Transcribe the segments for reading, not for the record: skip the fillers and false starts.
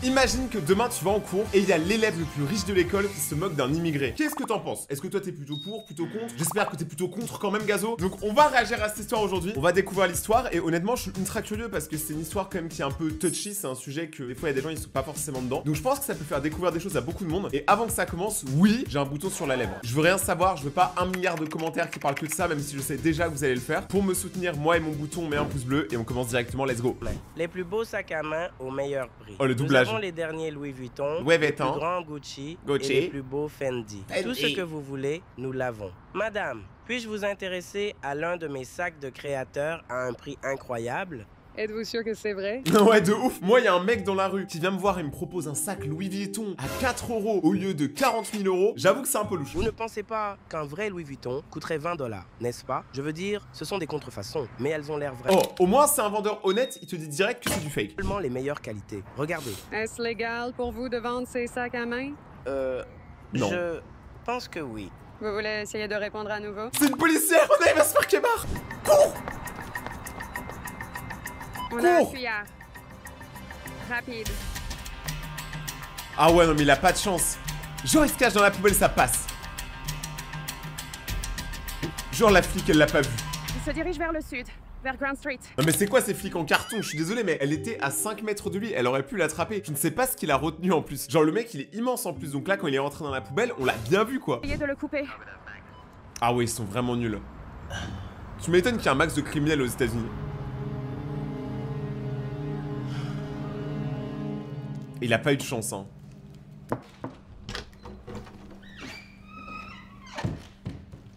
Imagine que demain tu vas en cours et il y a l'élève le plus riche de l'école qui se moque d'un immigré. Qu'est-ce que t'en penses? Est-ce que toi t'es plutôt pour, plutôt contre? J'espère que t'es plutôt contre quand même, Gazo. Donc on va réagir à cette histoire aujourd'hui. On va découvrir l'histoire et honnêtement je suis ultra curieux parce que c'est une histoire quand même qui est un peu touchy. C'est un sujet que des fois il y a des gens ils sont pas forcément dedans. Donc je pense que ça peut faire découvrir des choses à beaucoup de monde. Et avant que ça commence, oui, j'ai un bouton sur la lèvre. Je veux rien savoir, je veux pas 1 milliard de commentaires qui parlent que de ça, même si je sais déjà que vous allez le faire. Pour me soutenir, moi et mon bouton, on met un pouce bleu et on commence directement, let's go. Les plus beaux sacs à main au meilleur prix. Oh, le doublage. Nous avons les derniers Louis Vuitton, Ouais, les plus Vuitton. grands Gucci, Gucci. et les plus beaux Fendi. Fendi. Tout ce que vous voulez, nous l'avons. Madame, puis-je vous intéresser à l'un de mes sacs de créateur à un prix incroyable? Êtes-vous sûr que c'est vrai? Ouais, de ouf. Moi, il y a un mec dans la rue qui vient me voir et me propose un sac Louis Vuitton à 4 € au lieu de 40 000 €. J'avoue que c'est un peu louche. Vous ne pensez pas qu'un vrai Louis Vuitton coûterait 20 $, n'est-ce pas? Je veux dire, ce sont des contrefaçons, mais elles ont l'air vraies. Oh, au moins, c'est un vendeur honnête, il te dit direct que c'est du fake. Seulement les meilleures qualités. Regardez. Est-ce légal pour vous de vendre ces sacs à main? Non. Je pense que oui. Vous voulez essayer de répondre à nouveau? C'est une policière, on arrive à se faire quémar. Cours. On a un Cours. fuyard. Rapide. Ah ouais, non, mais il a pas de chance. Genre, il se cache dans la poubelle, ça passe. Genre, la flic, elle l'a pas vu. Il se dirige vers le sud, vers Grand Street. Non mais c'est quoi ces flics en carton? Je suis désolé mais elle était à 5 mètres de lui, elle aurait pu l'attraper. Je ne sais pas ce qu'il a retenu en plus. Genre le mec il est immense en plus, donc là quand il est rentré dans la poubelle, on l'a bien vu quoi. Essayez de le couper. Ah ouais, ils sont vraiment nuls. Tu m'étonnes qu'il y a un max de criminels aux États-Unis. Il a pas eu de chance hein.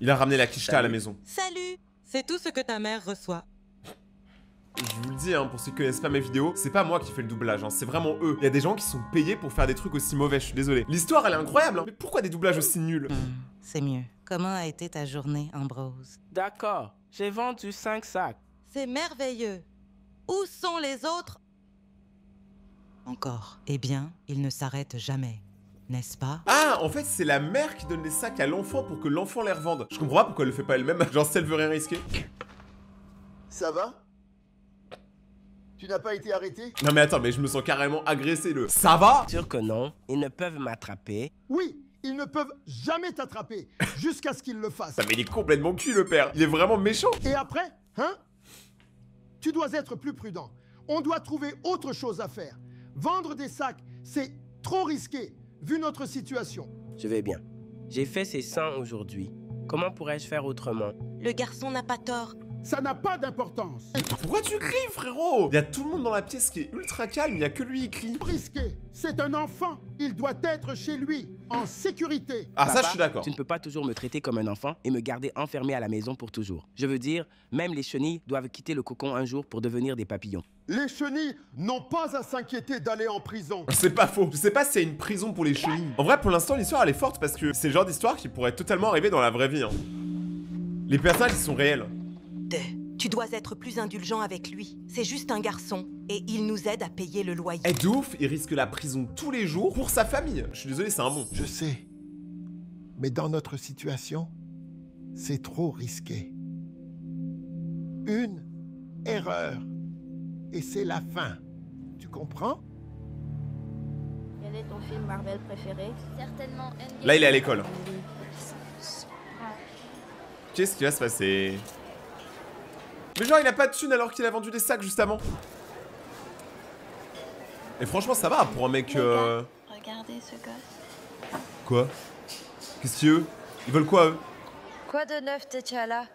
Il a ramené la quicheta à la maison. Salut! C'est tout ce que ta mère reçoit. Je vous le dis, hein, pour ceux qui connaissent pas mes vidéos, c'est pas moi qui fais le doublage, hein, c'est vraiment eux. Il y a des gens qui sont payés pour faire des trucs aussi mauvais, je suis désolé. L'histoire, elle est incroyable, hein. Mais pourquoi des doublages aussi nuls? C'est mieux. Comment a été ta journée, Ambrose? D'accord, j'ai vendu 5 sacs. C'est merveilleux. Où sont les autres? Encore. Eh bien, ils ne s'arrêtent jamais. N'est-ce pas? Ah, en fait, c'est la mère qui donne les sacs à l'enfant pour que l'enfant les revende. Je comprends pas pourquoi elle le fait pas elle-même. Genre, si elle veut rien risquer. Ça va? Tu n'as pas été arrêté? Non mais attends, mais je me sens carrément agressé, le... Ça va? Sûr que non, ils ne peuvent m'attraper. Oui, ils ne peuvent jamais t'attraper jusqu'à ce qu'ils le fassent. Ça mais il est complètement cul, le père. Il est vraiment méchant. Et après, hein? Tu dois être plus prudent. On doit trouver autre chose à faire. Vendre des sacs, c'est trop risqué, vu notre situation. Je vais bien. J'ai fait ces 100 aujourd'hui. Comment pourrais-je faire autrement? Le garçon n'a pas tort. Ça n'a pas d'importance. Pourquoi tu cries, frérot? Il y a tout le monde dans la pièce qui est ultra calme, il y a que lui qui crie. Risqué, c'est un enfant. Il doit être chez lui, en sécurité. Ah ça, Papa, je suis d'accord. Tu ne peux pas toujours me traiter comme un enfant et me garder enfermé à la maison pour toujours. Je veux dire, même les chenilles doivent quitter le cocon un jour pour devenir des papillons. Les chenilles n'ont pas à s'inquiéter d'aller en prison. C'est pas faux. Je sais pas s'il y a une prison pour les chenilles. En vrai, pour l'instant, l'histoire, elle est forte parce que c'est le genre d'histoire qui pourrait totalement arriver dans la vraie vie. Hein. Les personnages, ils sont réels. Tu dois être plus indulgent avec lui. C'est juste un garçon et il nous aide à payer le loyer. Eh de ouf, il risque la prison tous les jours pour sa famille. Je suis désolé, c'est un bon. Je sais. Mais dans notre situation, c'est trop risqué. Une erreur. Et c'est la fin. Tu comprends? Quel est ton film Marvel préféré? Certainement Endgame. Là, il est à l'école. Qu'est-ce qui va se passer? Mais genre, il a pas de thune alors qu'il a vendu des sacs juste avant. Et franchement, ça va pour un mec... Regardez ce gosse. Quoi? Qu'est-ce qu'ils veulent? Ils veulent quoi, eux? Quoi de neuf, T'Challa?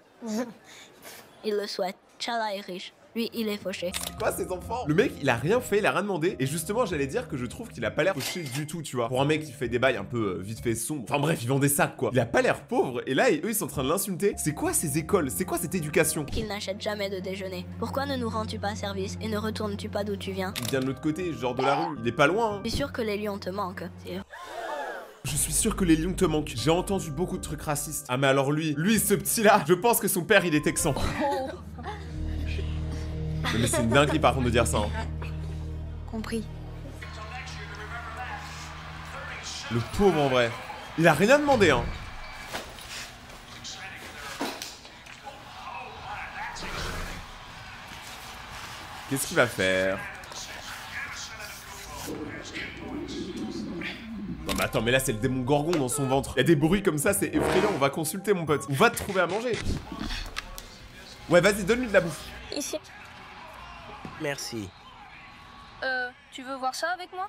Il le souhaite. T'Challa est riche. Lui, il est fauché. Quoi ces enfants? Le mec il a rien fait, il a rien demandé. Et justement j'allais dire que je trouve qu'il a pas l'air fauché du tout, tu vois. Pour un mec qui fait des bails un peu vite fait sombre. Enfin bref, il vend des sacs quoi. Il a pas l'air pauvre. Et là eux ils sont en train de l'insulter. C'est quoi ces écoles? C'est quoi cette éducation? Qu'il n'achète jamais de déjeuner. Pourquoi ne nous rends-tu pas service et ne retournes-tu pas d'où tu viens? Il vient de l'autre côté, genre de la rue. Il est pas loin hein. Je suis sûr que les lions te manquent. Je suis sûr que les lions te manquent. J'ai entendu beaucoup de trucs racistes. Ah mais alors lui ce petit là, je pense que son père il est texan. Mais c'est une dinguerie par contre de dire ça hein. Compris. Le pauvre en vrai. Il a rien demandé hein. Qu'est-ce qu'il va faire? Non mais attends, mais là c'est le démon Gorgon dans son ventre. Il y a des bruits comme ça, c'est effrayant. On va consulter mon pote. On va te trouver à manger. Ouais, vas-y, donne-lui de la bouffe. Ici. Merci. Tu veux voir ça avec moi?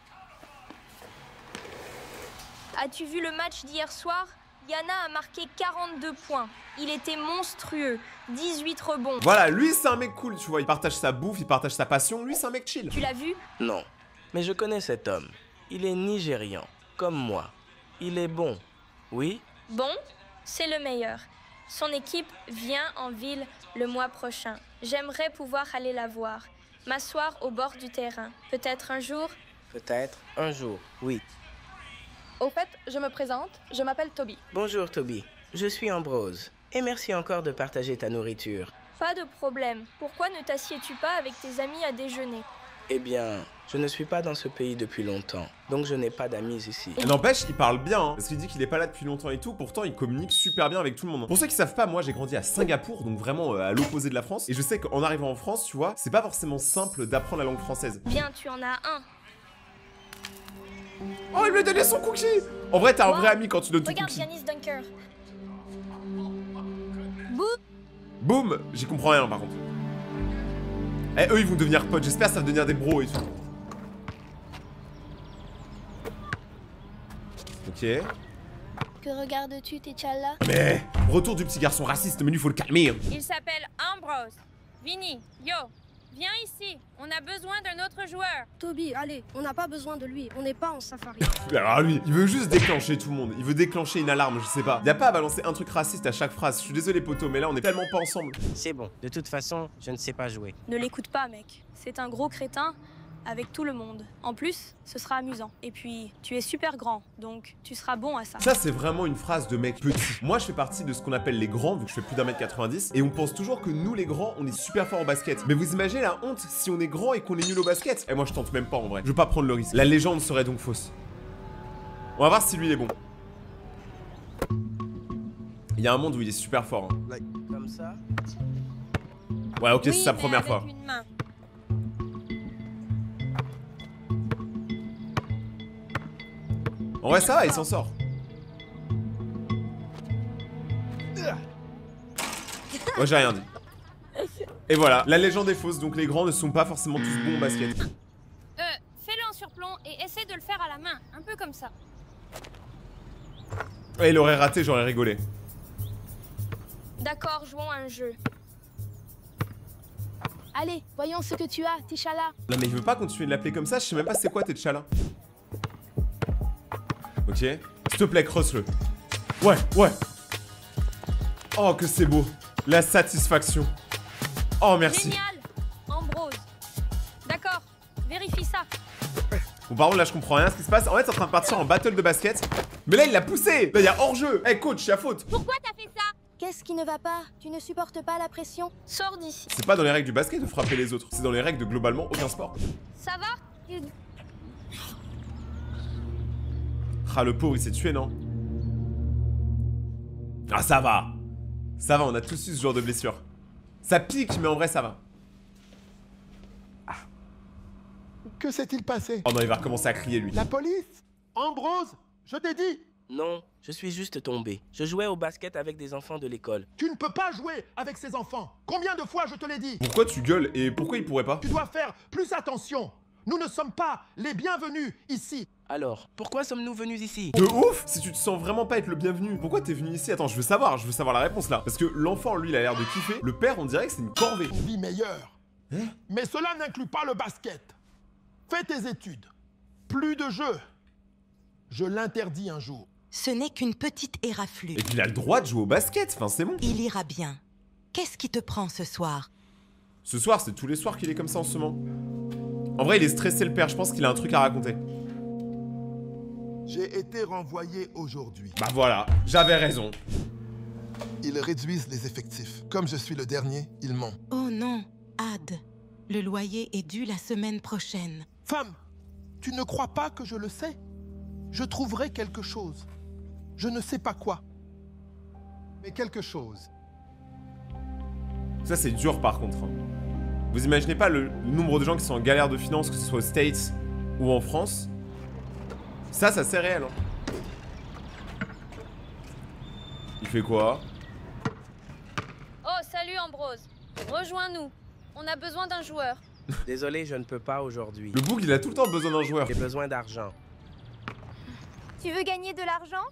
As-tu vu le match d'hier soir? Yana a marqué 42 points. Il était monstrueux. 18 rebonds. Voilà, lui c'est un mec cool, tu vois. Il partage sa bouffe, il partage sa passion. Lui c'est un mec chill. Tu l'as vu? Non, mais je connais cet homme. Il est nigérian, comme moi. Il est bon, oui? Bon, c'est le meilleur. Son équipe vient en ville le mois prochain. J'aimerais pouvoir aller la voir. M'asseoir au bord du terrain. Peut-être un jour? Peut-être un jour, oui. Au fait, je me présente, je m'appelle Toby. Bonjour Toby, je suis Ambrose. Et merci encore de partager ta nourriture. Pas de problème. Pourquoi ne t'assieds-tu pas avec tes amis à déjeuner? Eh bien, je ne suis pas dans ce pays depuis longtemps, donc je n'ai pas d'amis ici. N'empêche, il parle bien, hein, parce qu'il dit qu'il est pas là depuis longtemps et tout, pourtant il communique super bien avec tout le monde. Pour ceux qui savent pas, moi j'ai grandi à Singapour, donc vraiment à l'opposé de la France, et je sais qu'en arrivant en France, tu vois, c'est pas forcément simple d'apprendre la langue française. Bien, tu en as un. Oh, il lui a donné son cookie! En vrai, t'as un vrai ami quand tu donnes ton Regarde cookie. Janice Dunker. Boum! J'y comprends rien par contre. Eh, eux ils vont devenir potes, j'espère que ça va devenir des bros et tout. Ok. Que regardes-tu, T'Challa? Mais, retour du petit garçon raciste, mais lui faut le calmer. Il s'appelle Ambrose. Vinny, yo, viens ici. On a besoin d'un autre joueur. Toby, allez, on n'a pas besoin de lui, on n'est pas en safari. Alors lui, il veut juste déclencher tout le monde. Il veut déclencher une alarme, je sais pas. Y a pas à balancer un truc raciste à chaque phrase. Je suis désolé poto, mais là on est tellement pas ensemble. C'est bon, de toute façon, je ne sais pas jouer. Ne l'écoute pas, mec. C'est un gros crétin avec tout le monde. En plus, ce sera amusant. Et puis, tu es super grand, donc tu seras bon à ça. Ça c'est vraiment une phrase de mec petit. Moi je fais partie de ce qu'on appelle les grands, vu que je fais plus d'1m90, et on pense toujours que nous les grands, on est super forts au basket. Mais vous imaginez la honte si on est grand et qu'on est nul au basket? Et moi je tente même pas en vrai. Je veux pas prendre le risque. La légende serait donc fausse. On va voir si lui il est bon. Il y a un monde où il est super fort. Hein. Comme ça? Ouais, ok, c'est Oui, sa mais première avec fois. une main. En vrai, ça va, il s'en sort. Moi, j'ai rien dit. Et voilà, la légende est fausse, donc les grands ne sont pas forcément tous bons au basket. Fais-le en surplomb et essaie de le faire à la main. Un peu comme ça. Et il aurait raté, j'aurais rigolé. D'accord, jouons à un jeu. Allez, voyons ce que tu as, T'Challa. Non, mais il veut pas continuer de l'appeler comme ça, je sais même pas c'est quoi T'Challa. Ok. S'il te plaît, crosse-le. Ouais, ouais. Oh, que c'est beau. La satisfaction. Oh, merci. Génial, Ambrose. D'accord, vérifie ça. Bon, par contre, là, je comprends rien ce qui se passe. En fait, c'est en train de partir en battle de basket. Mais là, il l'a poussé. Là, il y a hors-jeu. Eh, coach, il y a faute. Pourquoi t'as fait ça? Qu'est-ce qui ne va pas? Tu ne supportes pas la pression? Sors d'ici. C'est pas dans les règles du basket de frapper les autres. C'est dans les règles de globalement aucun sport. Ça va? Ah, le pauvre, il s'est tué, non? Ah, ça va. Ça va, on a tous eu ce genre de blessure. Ça pique, mais en vrai, ça va. Que s'est-il passé? Oh non, il va recommencer à crier, lui. La police? Ambrose, je t'ai dit, Non, je suis juste tombé. Je jouais au basket avec des enfants de l'école. tu ne peux pas jouer avec ces enfants. Combien de fois je te l'ai dit? Pourquoi tu gueules et pourquoi il pourrait pas? Tu dois faire plus attention. Nous ne sommes pas les bienvenus ici. Alors, pourquoi sommes-nous venus ici? De ouf! Si tu te sens vraiment pas être le bienvenu, pourquoi t'es venu ici? Attends, je veux savoir la réponse là. Parce que l'enfant, lui, il a l'air de kiffer. Le père, on dirait que c'est une corvée. Une vie meilleure. Hein? Mais cela n'inclut pas le basket. Fais tes études. Plus de jeux. Je l'interdis un jour. Ce n'est qu'une petite éraflure. Et puis il a le droit de jouer au basket, enfin c'est bon. Il ira bien. Qu'est-ce qui te prend ce soir? Ce soir, c'est tous les soirs qu'il est comme ça en ce moment. En vrai, il est stressé le père, je pense qu'il a un truc à raconter. J'ai été renvoyé aujourd'hui. Bah voilà, j'avais raison. Ils réduisent les effectifs. Comme je suis le dernier, ils m'ont. Oh non, Ad. Le loyer est dû la semaine prochaine. Femme, tu ne crois pas que je le sais? Je trouverai quelque chose. Je ne sais pas quoi. Mais quelque chose. Ça, c'est dur par contre. Hein. Vous imaginez pas le nombre de gens qui sont en galère de finances, que ce soit aux States ou en France? Ça c'est réel. Hein. Il fait quoi? Oh, salut Ambrose. Rejoins-nous. On a besoin d'un joueur. Désolé, je ne peux pas aujourd'hui. Le boug, il a tout le temps besoin d'un joueur. J'ai besoin d'argent. Tu veux gagner de l'argent?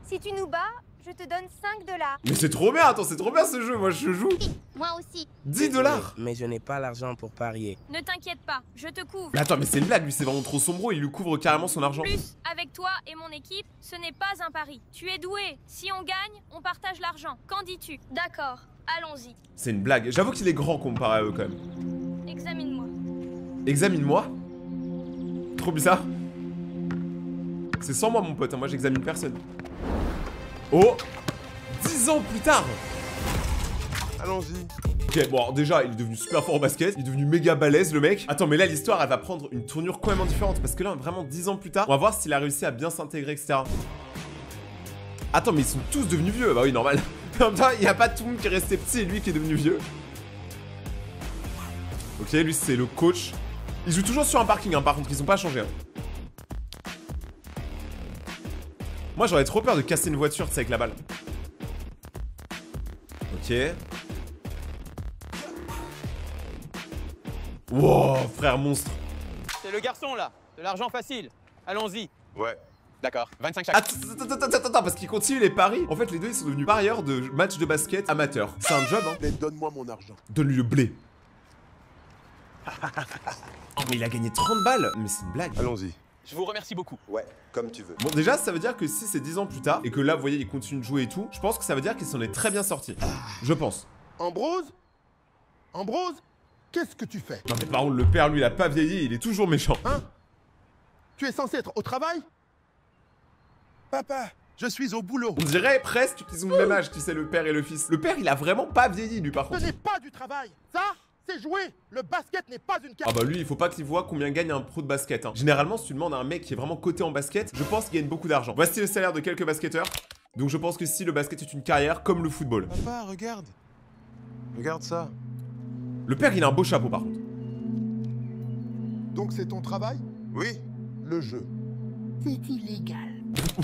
Si tu nous bats, je te donne 5 $. Mais c'est trop bien, attends, c'est trop bien ce jeu, moi je joue. Moi aussi. 10 $. Mais je n'ai pas l'argent pour parier. Ne t'inquiète pas, je te couvre. Mais attends, mais c'est une blague, lui c'est vraiment trop sombreau, il lui couvre carrément son argent. Plus, avec toi et mon équipe, ce n'est pas un pari. Tu es doué. Si on gagne, on partage l'argent. Qu'en dis-tu? D'accord, allons-y. C'est une blague, j'avoue qu'il est grand comparé à eux quand même. Examine-moi. Examine-moi? Trop bizarre. C'est sans moi mon pote, hein. Moi j'examine personne. Oh, 10 ans plus tard. Allons-y. Ok, bon alors déjà, il est devenu super fort au basket, il est devenu méga balèze le mec. Attends, mais là l'histoire elle va prendre une tournure complètement différente parce que là, vraiment 10 ans plus tard, on va voir s'il a réussi à bien s'intégrer, etc. Attends, mais ils sont tous devenus vieux. Bah oui, normal. En même temps, il n'y a pas tout le monde qui est resté petit et lui qui est devenu vieux. Ok, lui c'est le coach. Il joue toujours sur un parking, hein, par contre, ils ont pas changé. Hein. Moi j'aurais trop peur de casser une voiture, tu sais, avec la balle. Ok. Wow, frère monstre. C'est le garçon là, de l'argent facile. Allons-y. Ouais. D'accord, 25 chaque. Attends, parce qu'ils continuent les paris. En fait, les deux ils sont devenus parieurs de matchs de basket amateurs. C'est un job, hein. Mais donne-moi mon argent. Donne-lui le blé. Oh, mais il a gagné 30 balles. Mais c'est une blague. Allons-y. Je vous remercie beaucoup. Ouais, comme tu veux. Bon, déjà, ça veut dire que si c'est 10 ans plus tard et que là, vous voyez, il continue de jouer et tout, je pense que ça veut dire qu'il s'en est très bien sorti. Je pense. Ambrose? Ambrose? Qu'est-ce que tu fais? Non, mais par contre, le père, lui, il a pas vieilli, il est toujours méchant. Hein? Tu es censé être au travail? Papa, je suis au boulot. On dirait presque qu'ils ont le même âge, tu sais, le père et le fils. Le père, il a vraiment pas vieilli, lui, par Ce contre. n'est pas du travail. Ça, c'est jouer. Le basket n'est pas une Ah carte. bah lui, il faut pas qu'il voit combien gagne un pro de basket. Hein. Généralement, si tu demandes à un mec qui est vraiment coté en basket, je pense qu'il gagne beaucoup d'argent. Voici le salaire de quelques basketteurs. Donc je pense que si le basket est une carrière, comme le football. Papa, regarde. Regarde ça. Le père, il a un beau chapeau, par contre. Donc c'est ton travail? Oui, le jeu. C'est illégal.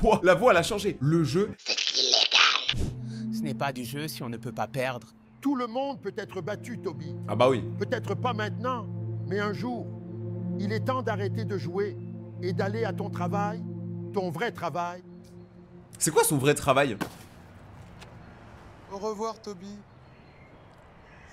Ouah, la voix, elle a changé. Le jeu. Ce n'est pas du jeu si on ne peut pas perdre. Tout le monde peut être battu, Toby. Ah bah oui. Peut-être pas maintenant, mais un jour. Il est temps d'arrêter de jouer et d'aller à ton travail, ton vrai travail. C'est quoi son vrai travail? Au revoir, Toby.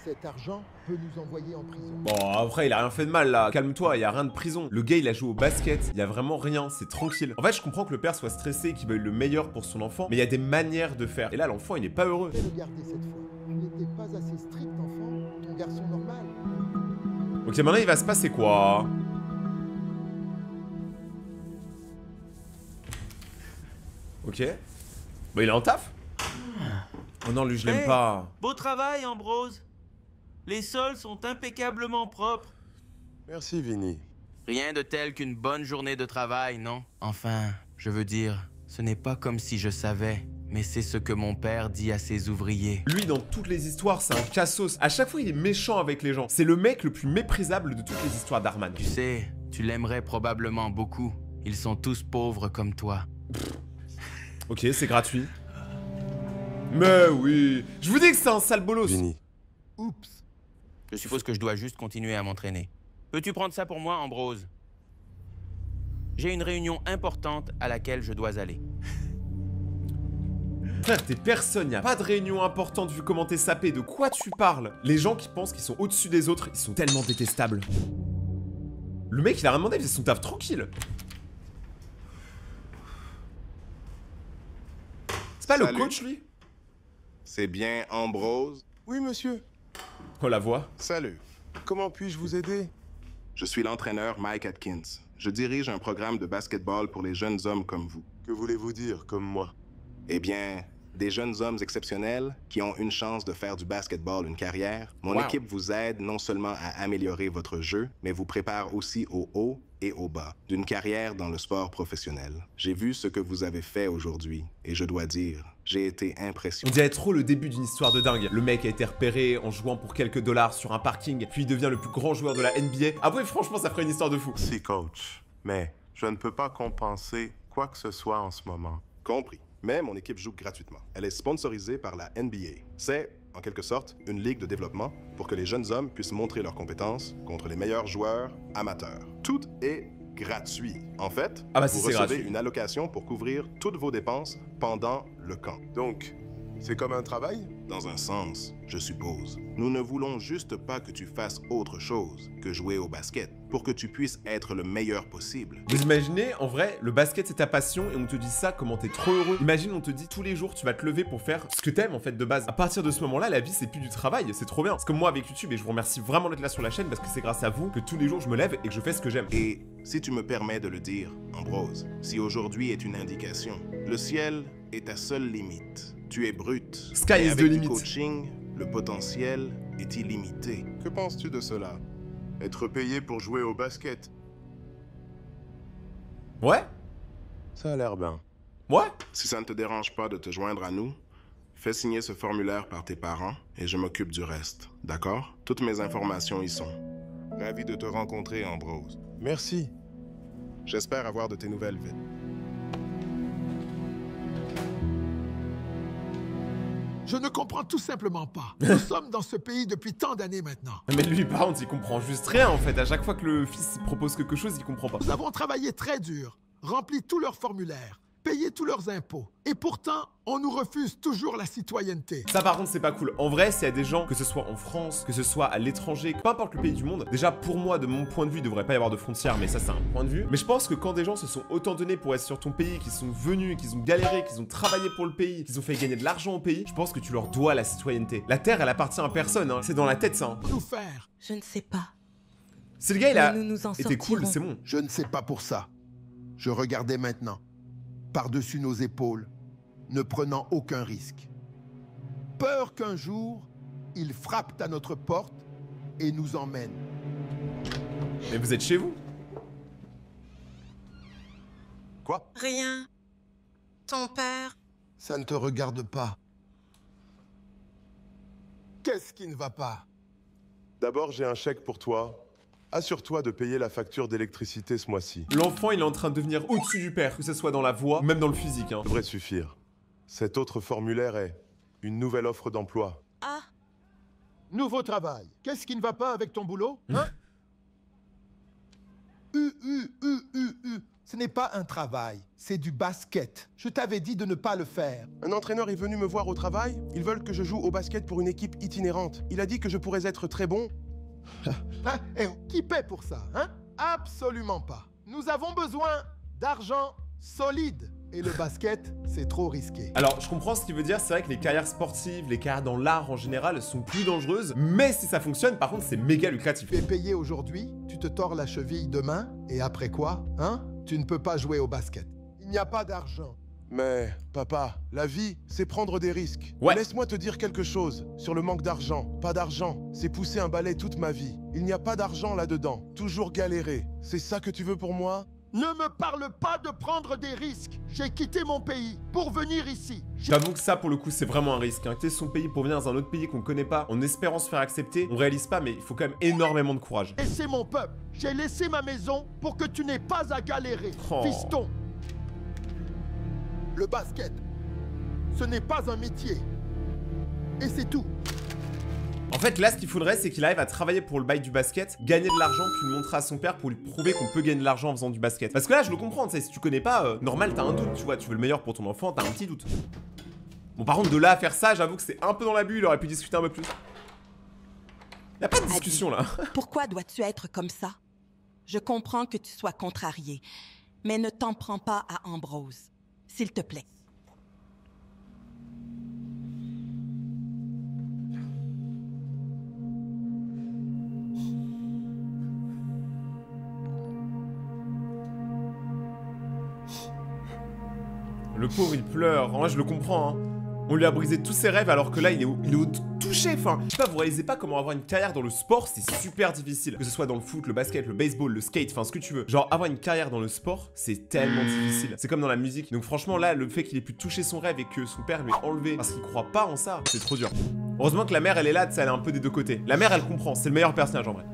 Cet argent peut nous envoyer en prison. Bon, après, il a rien fait de mal, là. Calme-toi, il y a rien de prison. Le gars, il a joué au basket. Il y a vraiment rien, c'est tranquille. En fait, je comprends que le père soit stressé et qu'il veuille le meilleur pour son enfant, mais il y a des manières de faire. Et là, l'enfant, il n'est pas heureux. Je vais le garder cette fois. Tu n'étais pas assez strict, enfant. Ton garçon normal. Ok, maintenant, il va se passer quoi? Ok. Bah, il est en taf. Oh non, lui, je l'aime pas. Beau travail, Ambrose. Les sols sont impeccablement propres. Merci, Vinny. Rien de tel qu'une bonne journée de travail, non? Enfin, je veux dire, ce n'est pas comme si je savais, mais c'est ce que mon père dit à ses ouvriers. Lui, dans toutes les histoires, c'est un cassos. À chaque fois, il est méchant avec les gens. C'est le mec le plus méprisable de toutes les histoires d'Arman. Tu sais, tu l'aimerais probablement beaucoup. Ils sont tous pauvres comme toi. Ok, c'est gratuit. Mais oui. Je vous dis que c'est un sale bolos. Vinny. Oups. Je suppose que je dois juste continuer à m'entraîner. Peux-tu prendre ça pour moi, Ambrose? J'ai une réunion importante à laquelle je dois aller. Frère, t'es personne, y a pas de réunion importante vu comment t'es sapé. De quoi tu parles? Les gens qui pensent qu'ils sont au-dessus des autres, ils sont tellement détestables. Le mec, il a rien demandé, il faisait son taf tranquille. C'est pas Salut. le coach, lui? C'est bien Ambrose? Oui, monsieur. Oh, la voix. Salut. Comment puis-je vous aider? Je suis l'entraîneur Mike Atkins. Je dirige un programme de basketball pour les jeunes hommes comme vous. Que voulez-vous dire, comme moi? Eh bien, des jeunes hommes exceptionnels qui ont une chance de faire du basketball une carrière. Mon Wow. équipe vous aide non seulement à améliorer votre jeu, mais vous prépare aussi au haut et au bas d'une carrière dans le sport professionnel. J'ai vu ce que vous avez fait aujourd'hui et je dois dire, j'ai été On impressionné. dirait trop le début d'une histoire de dingue. Le mec a été repéré en jouant pour quelques dollars sur un parking, puis il devient le plus grand joueur de la NBA. Ah ouais, franchement, ça ferait une histoire de fou. Si, coach. Mais Je ne peux pas compenser quoi que ce soit en ce moment. Compris. Mais mon équipe joue gratuitement. Elle est sponsorisée par la NBA. C'est, en quelque sorte, une ligue de développement pour que les jeunes hommes puissent montrer leurs compétences contre les meilleurs joueurs amateurs. Tout est gratuit. En fait, vous recevez une allocation pour couvrir toutes vos dépenses pendant le camp. Donc, c'est comme un travail? Dans un sens, je suppose. Nous ne voulons juste pas que tu fasses autre chose que jouer au basket, pour que tu puisses être le meilleur possible. Vous imaginez, en vrai, le basket c'est ta passion et on te dit ça, comment t'es trop heureux. Imagine, on te dit tous les jours tu vas te lever pour faire ce que t'aimes en fait de base. À partir de ce moment-là, la vie c'est plus du travail, c'est trop bien. Parce que moi avec YouTube, et je vous remercie vraiment d'être là sur la chaîne parce que c'est grâce à vous que tous les jours je me lève et que je fais ce que j'aime. Et si tu me permets de le dire, Ambrose, si aujourd'hui est une indication, le ciel est ta seule limite. Tu es brute. Sky is the limit. Avec limit. du coaching, le potentiel est illimité. Que penses-tu de cela? Être payé pour jouer au basket? Ouais? Ça a l'air bien. Ouais? Si ça ne te dérange pas de te joindre à nous, fais signer ce formulaire par tes parents et je m'occupe du reste. D'accord? Toutes mes informations y sont. Ravi de te rencontrer, Ambrose. Merci. J'espère avoir de tes nouvelles vite. Je ne comprends tout simplement pas. Nous sommes dans ce pays depuis tant d'années maintenant. Mais lui, par contre, il comprend juste rien en fait. À chaque fois que le fils propose quelque chose, il comprend pas. Nous avons travaillé très dur, rempli tous leurs formulaires, payé tous leurs impôts. Et pourtant, on nous refuse toujours la citoyenneté. Ça par contre c'est pas cool. En vrai, s'il y a des gens, que ce soit en France, que ce soit à l'étranger, peu importe le pays du monde, déjà pour moi, de mon point de vue, il devrait pas y avoir de frontières, mais ça c'est un point de vue. Mais je pense que quand des gens se sont autant donnés pour être sur ton pays, qu'ils sont venus, qu'ils ont galéré, qu'ils ont travaillé pour le pays, qu'ils ont fait gagner de l'argent au pays, je pense que tu leur dois la citoyenneté. La terre, elle appartient à personne, hein. C'est dans la tête ça. Hein. Nous faire. Je ne sais pas. Si le gars il a nous en été cool, c'est bon. Je ne sais pas pour ça. Je regardais maintenant, par-dessus nos épaules, ne prenant aucun risque. Peur qu'un jour, ils frappent à notre porte et nous emmènent. Mais vous êtes chez vous? Quoi? Rien. Ton père? Ça ne te regarde pas. Qu'est-ce qui ne va pas? D'abord, j'ai un chèque pour toi. Assure-toi de payer la facture d'électricité ce mois-ci. L'enfant, il est en train de devenir au-dessus du père, que ce soit dans la voix, même dans le physique. Hein. Ça devrait suffire. Cet autre formulaire est une nouvelle offre d'emploi. Ah. Nouveau travail. Qu'est-ce qui ne va pas avec ton boulot? Hein? Ce n'est pas un travail, c'est du basket. Je t'avais dit de ne pas le faire. Un entraîneur est venu me voir au travail. Ils veulent que je joue au basket pour une équipe itinérante. Il a dit que je pourrais être très bon. Hein? Et qui paie pour ça? Hein? Absolument pas. Nous avons besoin d'argent solide. Et le basket, c'est trop risqué. Alors, je comprends ce qu'il veut dire. C'est vrai que les carrières sportives, les carrières dans l'art en général sont plus dangereuses. Mais si ça fonctionne, par contre, c'est méga lucratif. Tu es payé aujourd'hui, tu te tords la cheville demain, et après quoi? Hein? Tu ne peux pas jouer au basket. Il n'y a pas d'argent. Mais, papa, la vie, c'est prendre des risques. Ouais. Laisse-moi te dire quelque chose sur le manque d'argent. Pas d'argent, c'est pousser un balai toute ma vie. Il n'y a pas d'argent là-dedans. Toujours galérer. C'est ça que tu veux pour moi? Ne me parle pas de prendre des risques. J'ai quitté mon pays pour venir ici. J'avoue que ça, pour le coup, c'est vraiment un risque. Hein. Quitter son pays pour venir dans un autre pays qu'on ne connaît pas, en espérant se faire accepter, on réalise pas, mais il faut quand même énormément de courage. Et c'est mon peuple. J'ai laissé ma maison pour que tu n'aies pas à galérer, fiston. Le basket, ce n'est pas un métier. Et c'est tout. En fait, là, ce qu'il faudrait, c'est qu'il arrive à travailler pour le bail du basket, gagner de l'argent, puis le montrer à son père pour lui prouver qu'on peut gagner de l'argent en faisant du basket. Parce que là, je le comprends, tu sais, si tu connais pas, normal, t'as un doute, tu vois, tu veux le meilleur pour ton enfant, t'as un petit doute. Bon, par contre, de là à faire ça, j'avoue que c'est un peu dans l'abus, il aurait pu discuter un peu plus. Y'a pas de discussion, là. Pourquoi dois-tu être comme ça? Je comprends que tu sois contrarié, mais ne t'en prends pas à Ambrose, s'il te plaît. Le pauvre, il pleure. En vrai, je le comprends, hein. On lui a brisé tous ses rêves alors que là, il est au touché. Enfin, je sais pas, vous réalisez pas comment avoir une carrière dans le sport, c'est super difficile. Que ce soit dans le foot, le basket, le baseball, le skate, enfin, ce que tu veux. Genre, avoir une carrière dans le sport, c'est tellement difficile. C'est comme dans la musique. Donc franchement, là, le fait qu'il ait pu toucher son rêve et que son père lui ait enlevé parce qu'il croit pas en ça, c'est trop dur. Heureusement que la mère, elle est là, elle est un peu des deux côtés. La mère, elle comprend, c'est le meilleur personnage en vrai.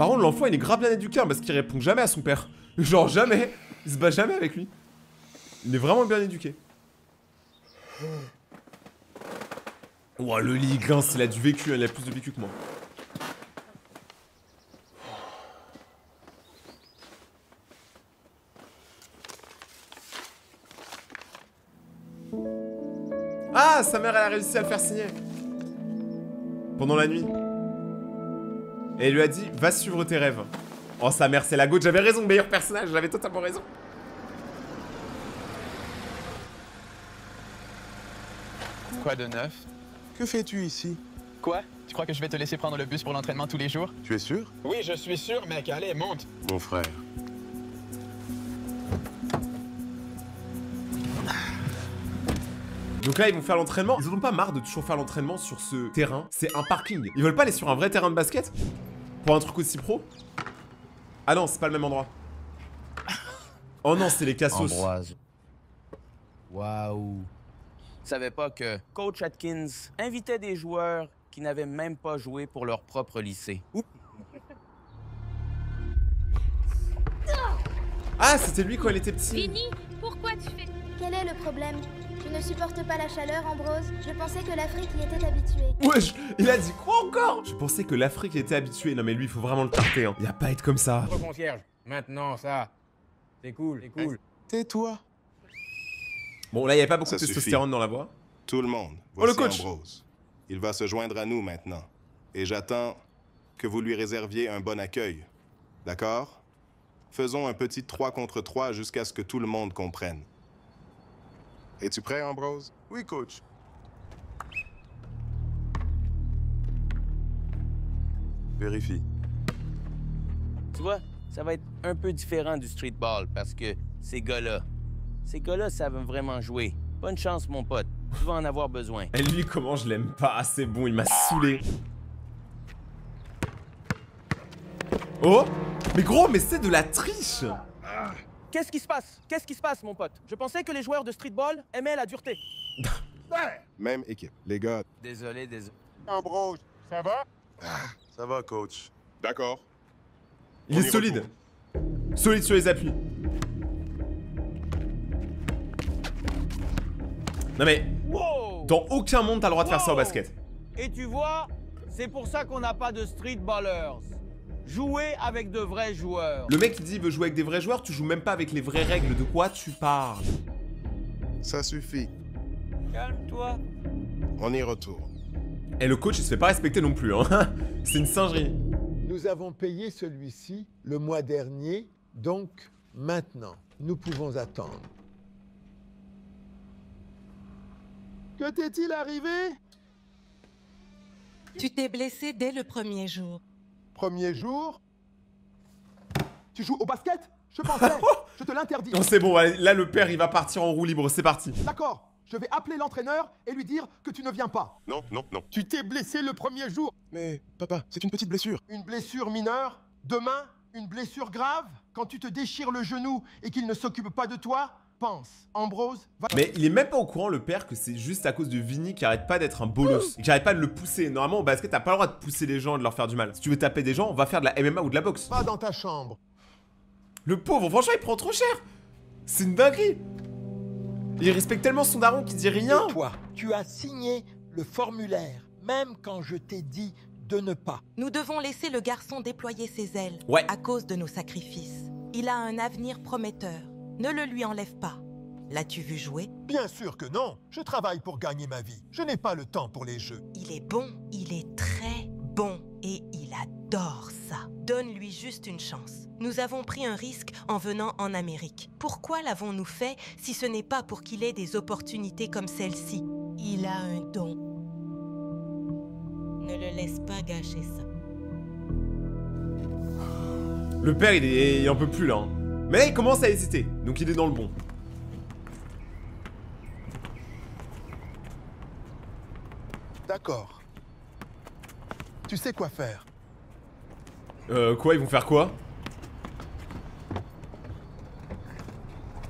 Par contre, l'enfant, il est grave bien éduqué, hein, parce qu'il répond jamais à son père. Genre, jamais. Il se bat jamais avec lui. Il est vraiment bien éduqué. Ouah, le lit, il grince, il a du vécu, hein, il a plus de vécu que moi. Ah, sa mère, elle a réussi à le faire signer. Pendant la nuit. Et elle lui a dit, va suivre tes rêves. Oh, sa mère, c'est la goutte. J'avais raison, meilleur personnage, j'avais totalement raison. Quoi de neuf? Que fais-tu ici? Quoi? Tu crois que je vais te laisser prendre le bus pour l'entraînement tous les jours? Tu es sûr? Oui, je suis sûr, mec. Allez, monte. Mon frère. Donc là, ils vont faire l'entraînement. Ils en ont pas marre de toujours faire l'entraînement sur ce terrain. C'est un parking. Ils veulent pas aller sur un vrai terrain de basket? Pour un truc aussi pro? Ah non, c'est pas le même endroit. Oh non, c'est les cassos. Ambroise. Waouh. Je savais pas que Coach Atkins invitait des joueurs qui n'avaient même pas joué pour leur propre lycée. Ah, c'était lui quand il était petit. Vinny, pourquoi tu fais... Quel est le problème? Tu ne supportes pas la chaleur, Ambrose? Je pensais que l'Afrique y était habituée. Wesh, il a dit quoi encore? Je pensais que l'Afrique était habituée. Non mais lui, il faut vraiment le tarter, hein. Il a pas à être comme ça. Concierge, maintenant ça. C'est cool, c'est cool. Tais-toi. Bon, là, il y avait pas beaucoup Ça de suffit. testostérone dans la voix. Tout le monde. Oh, le Voici coach. Ambrose. Il va se joindre à nous maintenant. Et j'attends que vous lui réserviez un bon accueil. D'accord? Faisons un petit 3 contre 3 jusqu'à ce que tout le monde comprenne. Es-tu prêt, Ambrose? Oui, coach. Vérifie. Tu vois, ça va être un peu différent du streetball parce que ces gars-là savent vraiment jouer. Bonne chance, mon pote. Tu vas en avoir besoin. Et lui, comment je l'aime pas? C'est bon, il m'a saoulé. Oh! Mais gros, mais c'est de la triche! Qu'est-ce qui se passe? Qu'est-ce qui se passe, mon pote? Je pensais que les joueurs de streetball aimaient la dureté. Même équipe. Les gars. Désolé. Ambrose, ça va? Ça va, coach. D'accord. Il est solide. Solide sur les appuis. Non mais... Wow! Dans aucun monde, t'as le droit de faire ça au basket. Et tu vois, c'est pour ça qu'on n'a pas de streetballers. Jouer avec de vrais joueurs. Le mec qui dit il veut jouer avec des vrais joueurs, tu joues même pas avec les vraies règles. De quoi tu parles? Ça suffit. Calme-toi. On y retourne. Et le coach, il se fait pas respecter non plus, hein. C'est une singerie. Nous avons payé celui-ci le mois dernier, donc maintenant, nous pouvons attendre. Que t'est-il arrivé? Tu t'es blessé dès le premier jour. Premier jour? Tu joues au basket? Je pensais. Je te l'interdis. Non, c'est bon, allez, là le père il va partir en roue libre, c'est parti. D'accord. Je vais appeler l'entraîneur et lui dire que tu ne viens pas. Non. Tu t'es blessé le premier jour. Mais, papa, c'est une petite blessure. Une blessure mineure? Demain, une blessure grave? Quand tu te déchires le genou et qu'il ne s'occupe pas de toi? Pense, Ambrose va... Mais il est même pas au courant, le père, que c'est juste à cause de Vinny qui arrête pas d'être un bolos. Et qui arrête pas de le pousser. Normalement, au basket, t'as pas le droit de pousser les gens et de leur faire du mal. Si tu veux taper des gens, on va faire de la MMA ou de la boxe. Va dans ta chambre. Le pauvre, franchement, il prend trop cher. C'est une dinguerie. Il respecte tellement son daron qu'il dit rien. Et toi, tu as signé le formulaire, même quand je t'ai dit de ne pas. Nous devons laisser le garçon déployer ses ailes à cause de nos sacrifices. Il a un avenir prometteur. Ne le lui enlève pas. L'as-tu vu jouer? Bien sûr que non. Je travaille pour gagner ma vie. Je n'ai pas le temps pour les jeux. Il est bon, il est très bon et il adore ça. Donne-lui juste une chance. Nous avons pris un risque en venant en Amérique. Pourquoi l'avons-nous fait si ce n'est pas pour qu'il ait des opportunités comme celle-ci? Il a un don. Ne le laisse pas gâcher ça. Le père, il en peut plus là. Hein. Mais là, il commence à hésiter. Donc il est dans le bon. D'accord. Tu sais quoi faire. Quoi, ils vont faire quoi?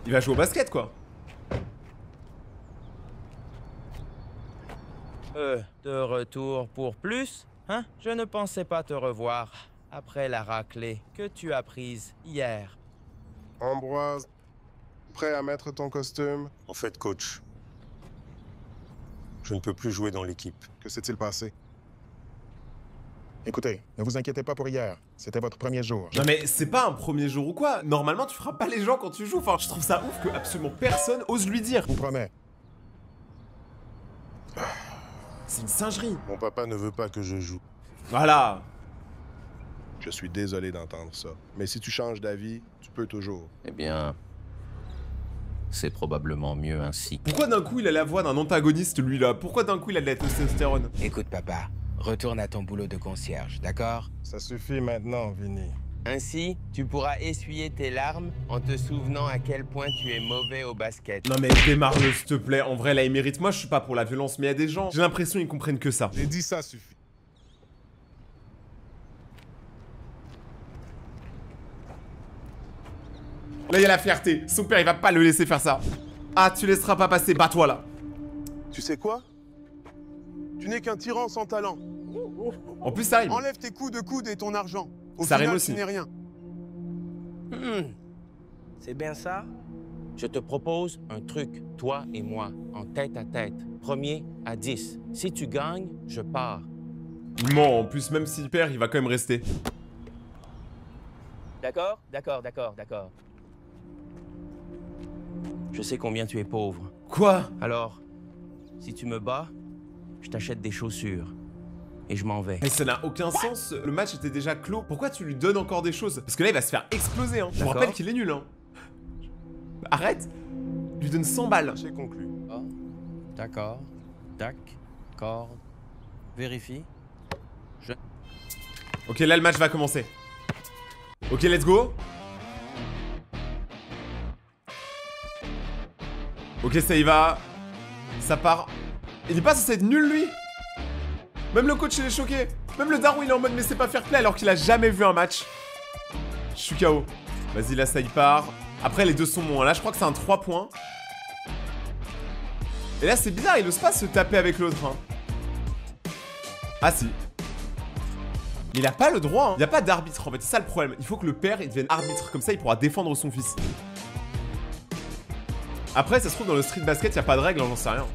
Il va jouer au basket, quoi. De retour pour plus? Hein? Je ne pensais pas te revoir. après la raclée que tu as prise hier. Ambroise, prêt à mettre ton costume? En fait, coach, je ne peux plus jouer dans l'équipe. Que s'est-il passé? Écoutez, ne vous inquiétez pas pour hier. C'était votre premier jour. Non mais c'est pas un premier jour ou quoi. Normalement, tu feras pas les gens quand tu joues. Enfin, je trouve ça ouf que absolument personne ose lui dire. Je vous promets. C'est une singerie. Mon papa ne veut pas que je joue. Voilà. Je suis désolé d'entendre ça. Mais si tu changes d'avis, tu peux toujours. Eh bien, c'est probablement mieux ainsi. Pourquoi d'un coup il a la voix d'un antagoniste lui là? Pourquoi d'un coup il a de la testostérone? Écoute papa, retourne à ton boulot de concierge, d'accord? Ça suffit maintenant, Vinny. Ainsi, tu pourras essuyer tes larmes en te souvenant à quel point tu es mauvais au basket. Non mais démarre-le s'il te plaît, en vrai là il mérite. Moi je suis pas pour la violence mais il y a des gens, j'ai l'impression ils comprennent que ça. J'ai dit ça suffit. Là il y a la fierté, son père il va pas le laisser faire ça. Ah tu laisseras pas passer, bats-toi là. Tu sais quoi? Tu n'es qu'un tyran sans talent. En plus ça rime. Enlève tes coups de coude et ton argent. Au Ça final, rime aussi. tu n'es rien. C'est bien ça? Je te propose un truc, toi et moi, en tête à tête. Premier à 10. Si tu gagnes, je pars. Il ment, en plus même s'il perd il va quand même rester. D'accord? D'accord. Je sais combien tu es pauvre. Quoi? Alors, si tu me bats, je t'achète des chaussures. Et je m'en vais. Mais ça n'a aucun sens, le match était déjà clos. Pourquoi tu lui donnes encore des choses? Parce que là il va se faire exploser hein. Je vous rappelle qu'il est nul hein. Arrête. Lui donne 100 balles. J'ai conclu. Oh, d'accord. D'accord. Vérifie. Ok là le match va commencer. Ok let's go. Ok ça y va. Ça part. Il est pas censé être nul lui? Même le coach il est choqué. Même le daron il est en mode mais c'est pas fair play alors qu'il a jamais vu un match. Je suis KO. Vas-y là ça y part. Après les deux sont bons. Là je crois que c'est un 3 points. Et là c'est bizarre, il ose pas se taper avec l'autre hein. Ah si. Mais il a pas le droit hein. Il y a pas d'arbitre en fait, c'est ça le problème. Il faut que le père il devienne arbitre. Comme ça il pourra défendre son fils. Après ça se trouve dans le street basket il y a pas de règles, j'en sais rien.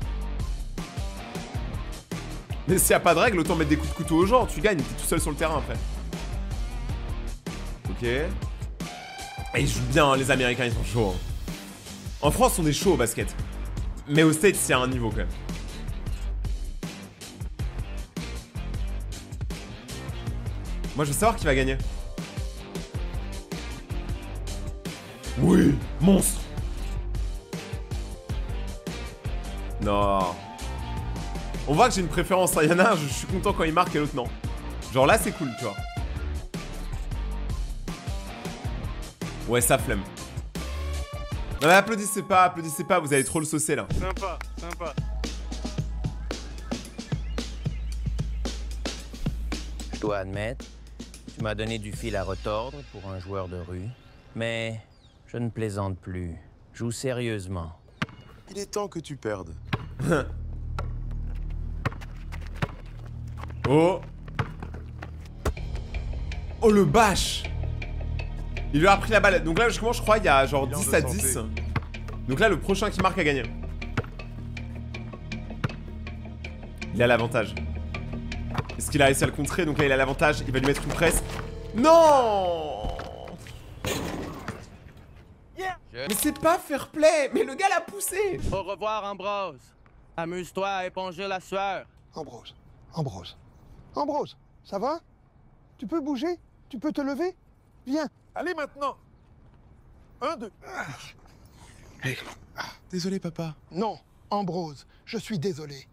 Mais s'il y a pas de règle, autant mettre des coups de couteau aux gens, tu gagnes, t'es tout seul sur le terrain après. Ok. Et ils jouent bien, hein, les Américains, ils sont chauds. Hein. En France, on est chaud au basket. Mais aux States, il y a un niveau quand même. Moi, je veux savoir qui va gagner. Oui, monstre. Non. On voit que j'ai une préférence, il y en a un, je suis content quand il marque et l'autre non. Genre là c'est cool, tu vois. Ouais, ça flemme. Non mais applaudissez pas, vous allez trop le saucer là. Sympa. Je dois admettre, tu m'as donné du fil à retordre pour un joueur de rue. Mais je ne plaisante plus. Joue sérieusement. Il est temps que tu perdes. Oh. Oh le bâche. Il lui a repris la balle. Donc là justement je crois il y a genre 10 à 10. Donc là le prochain qui marque a gagné. Il a l'avantage. Est-ce qu'il a réussi à le contrer? Donc là il a l'avantage, il va lui mettre une presse. Non. Mais c'est pas fair play. Mais le gars l'a poussé. Au revoir Ambrose. Amuse-toi à éponger la sueur. Ambrose, ça va? Tu peux bouger? Tu peux te lever? Viens. Allez maintenant. 1, 2. Désolé papa. Non, Ambrose, je suis désolé.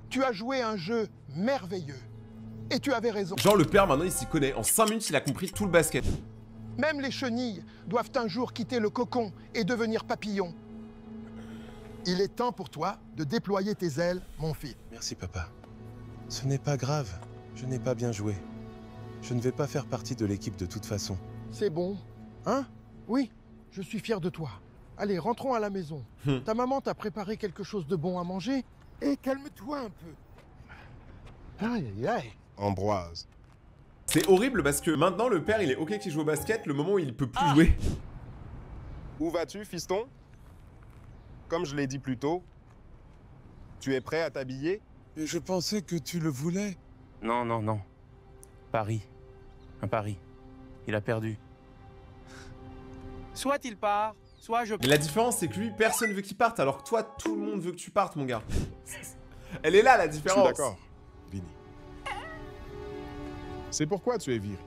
Tu as joué un jeu merveilleux. Et tu avais raison. Genre le père maintenant il s'y connaît. En 5 minutes il a compris tout le basket. Même les chenilles doivent un jour quitter le cocon et devenir papillons. Il est temps pour toi de déployer tes ailes, mon fils. Merci papa. Ce n'est pas grave. Je n'ai pas bien joué. Je ne vais pas faire partie de l'équipe de toute façon. C'est bon. Hein? Oui, je suis fier de toi. Allez, rentrons à la maison. Ta maman t'a préparé quelque chose de bon à manger. Et calme-toi un peu. Aïe, aïe, aïe. Ambroise. C'est horrible parce que maintenant, le père, il est OK qu'il joue au basket le moment où il peut plus jouer. Où vas-tu, fiston? Comme je l'ai dit plus tôt, tu es prêt à t'habiller? Et je pensais que tu le voulais. Non, non, non. Paris. Un pari. Il a perdu. Soit il part, soit je... Mais la différence, c'est que lui, personne veut qu'il parte, alors que toi, tout le monde veut que tu partes, mon gars. Elle est là, la différence. Je suis d'accord, Vinny. C'est pourquoi tu es viré.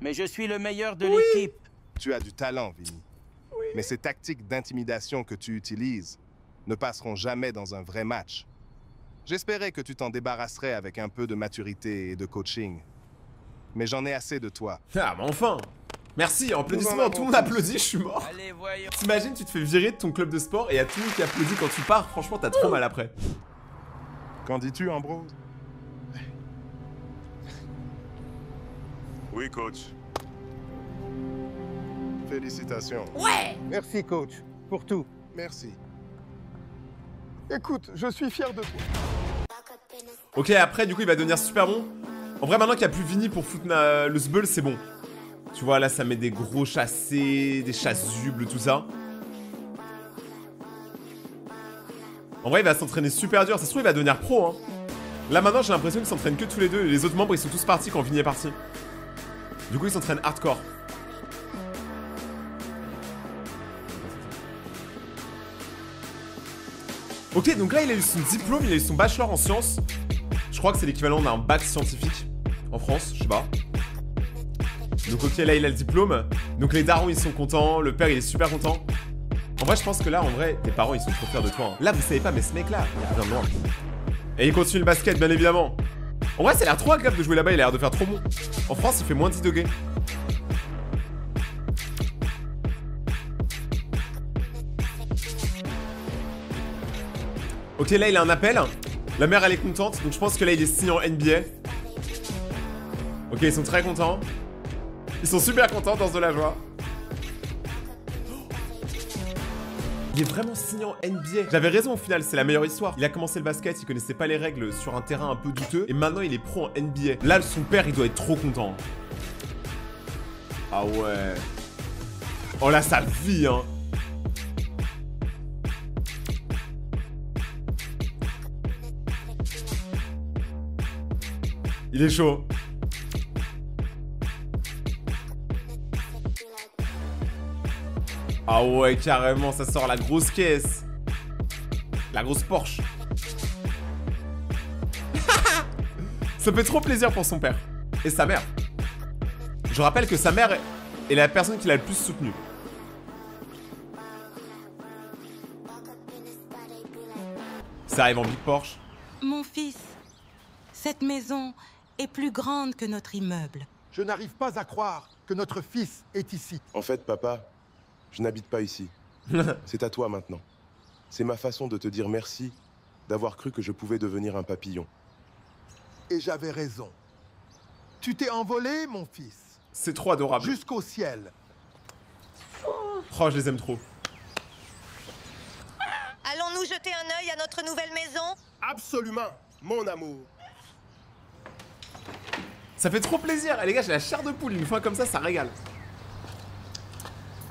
Mais je suis le meilleur de l'équipe. Tu as du talent, Vinny. Oui. Mais ces tactiques d'intimidation que tu utilises ne passeront jamais dans un vrai match. J'espérais que tu t'en débarrasserais avec un peu de maturité et de coaching. Mais j'en ai assez de toi. Ah, mais enfin! Merci, applaudissements, tout le monde applaudit, je suis mort. Allez, voyons. T'imagines, tu te fais virer de ton club de sport et y a tout le monde qui applaudit quand tu pars. Franchement, t'as trop mal après. Qu'en dis-tu, Ambrose? Oui, coach. Félicitations. Ouais! Merci, coach, pour tout. Merci. Écoute, je suis fier de toi. Ok, après, du coup, il va devenir super bon. En vrai, maintenant qu'il n'y a plus Vinny pour foutre le sbull, c'est bon. Tu vois, là, ça met des gros chassés, des chasubles, tout ça. En vrai, il va s'entraîner super dur. Ça se trouve, il va devenir pro, hein. Là, maintenant, j'ai l'impression qu'ils s'entraînent que tous les deux. Et les autres membres, ils sont tous partis quand Vinny est parti. Du coup, ils s'entraînent hardcore. Ok, donc là, il a eu son diplôme, il a eu son bachelor en sciences. Je crois que c'est l'équivalent d'un bac scientifique en France, je sais pas. Donc ok, là, il a le diplôme. Donc les darons, ils sont contents. Le père, il est super content. En vrai, je pense que là, en vrai, tes parents, ils sont trop fiers de toi. Hein. Là, vous savez pas, mais ce mec-là, il a rien de loin. Et il continue le basket, bien évidemment. En vrai, ça a l'air trop agréable de jouer là-bas, il a l'air de faire trop bon. En France, il fait moins 10 degrés. Ok, là, il a un appel. La mère, elle est contente. Donc, je pense que là, il est signé en NBA. Ok, ils sont très contents. Ils sont super contents, dans de la joie. Il est vraiment signé en NBA. J'avais raison au final, c'est la meilleure histoire. Il a commencé le basket, il connaissait pas les règles sur un terrain un peu douteux. Et maintenant, il est pro en NBA. Là, son père, il doit être trop content. Ah ouais. Oh là, sa vie, hein. Il est chaud. Ah ouais, carrément, ça sort la grosse caisse. La grosse Porsche. Ça fait trop plaisir pour son père. Et sa mère. Je rappelle que sa mère est la personne qui l'a le plus soutenu. Ça arrive en big Porsche. Mon fils, cette maison est plus grande que notre immeuble. Je n'arrive pas à croire que notre fils est ici. En fait, papa, je n'habite pas ici. C'est à toi maintenant. C'est ma façon de te dire merci d'avoir cru que je pouvais devenir un papillon. Et j'avais raison. Tu t'es envolé, mon fils. C'est trop adorable. Jusqu'au ciel. Oh, je les aime trop. Allons-nous jeter un œil à notre nouvelle maison? Absolument, mon amour. Ça fait trop plaisir. Et les gars, j'ai la chair de poule. Une fois comme ça régale.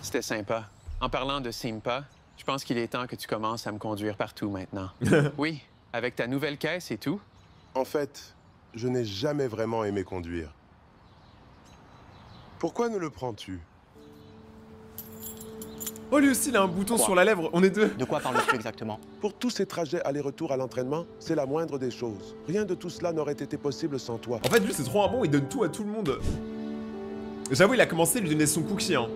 C'était sympa. En parlant de sympa, je pense qu'il est temps que tu commences à me conduire partout maintenant. Oui, avec ta nouvelle caisse et tout. En fait, je n'ai jamais vraiment aimé conduire. Pourquoi ne le prends-tu? Oh, lui aussi, il a un bouton sur la lèvre. On est deux. De quoi parles-tu exactement? Pour tous ces trajets aller-retour à l'entraînement, c'est la moindre des choses. Rien de tout cela n'aurait été possible sans toi. En fait, lui, c'est trop un bon. Il donne tout à tout le monde. J'avoue, il a commencé à lui donner son cookie, hein.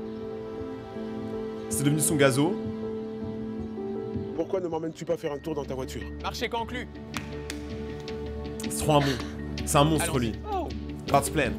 C'est devenu son gazo. Pourquoi ne m'emmènes-tu pas faire un tour dans ta voiture? Marché conclu. C'est trop un bon. C'est un monstre, lui. Oh. Parts pleine.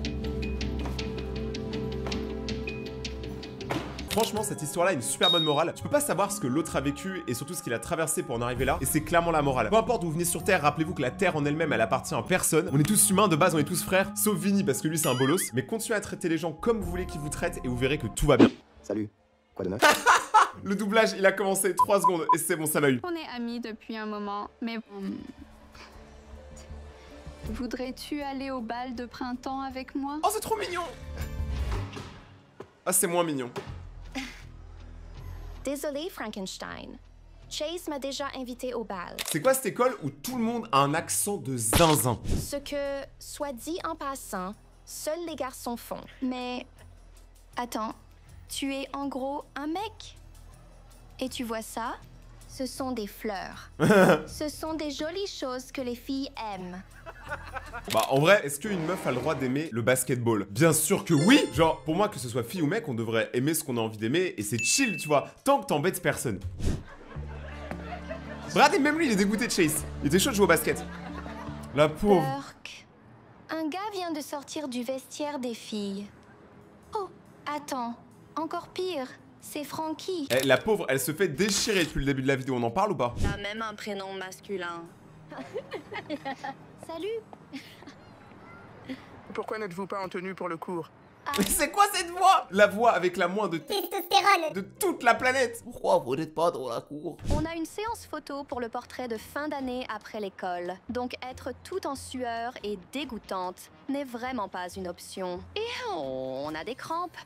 Franchement, cette histoire-là a une super bonne morale. Tu peux pas savoir ce que l'autre a vécu et surtout ce qu'il a traversé pour en arriver là. Et c'est clairement la morale. Peu importe d'où vous venez sur Terre, rappelez-vous que la Terre en elle-même, elle appartient à personne. On est tous humains de base, on est tous frères. Sauf Vinny parce que lui, c'est un bolos. Mais continuez à traiter les gens comme vous voulez qu'ils vous traitent et vous verrez que tout va bien. Salut. Quoi de neuf? Le doublage, il a commencé 3 secondes et c'est bon, ça m'a eu. On est amis depuis un moment, mais... Voudrais-tu aller au bal de printemps avec moi? Oh, c'est trop mignon! Ah, c'est moins mignon. Désolé, Frankenstein. Chase m'a déjà invité au bal. C'est quoi cette école où tout le monde a un accent de zinzin? Ce que, soit dit en passant, seuls les garçons font. Mais, attends, tu es en gros un mec? Et tu vois ça? Ce sont des fleurs. Ce sont des jolies choses que les filles aiment. Bah en vrai, est-ce qu'une meuf a le droit d'aimer le basketball? Bien sûr que oui! Genre, pour moi, que ce soit fille ou mec, on devrait aimer ce qu'on a envie d'aimer, et c'est chill, tu vois, tant que t'embêtes personne. Regardez, même lui, il est dégoûté de Chase. Il était chaud de jouer au basket. La pauvre. Burk. Un gars vient de sortir du vestiaire des filles. Oh, attends, encore pire, c'est Frankie. Eh, la pauvre, elle se fait déchirer depuis le début de la vidéo, on en parle ou pas? T'as même un prénom masculin. Salut. Pourquoi n'êtes-vous pas en tenue pour le cours? Mais c'est quoi cette voix? La voix avec la moins de testostérone de toute la planète. Pourquoi vous n'êtes pas dans la cour? On a une séance photo pour le portrait de fin d'année après l'école. Donc être tout en sueur et dégoûtante n'est vraiment pas une option. Et on a des crampes.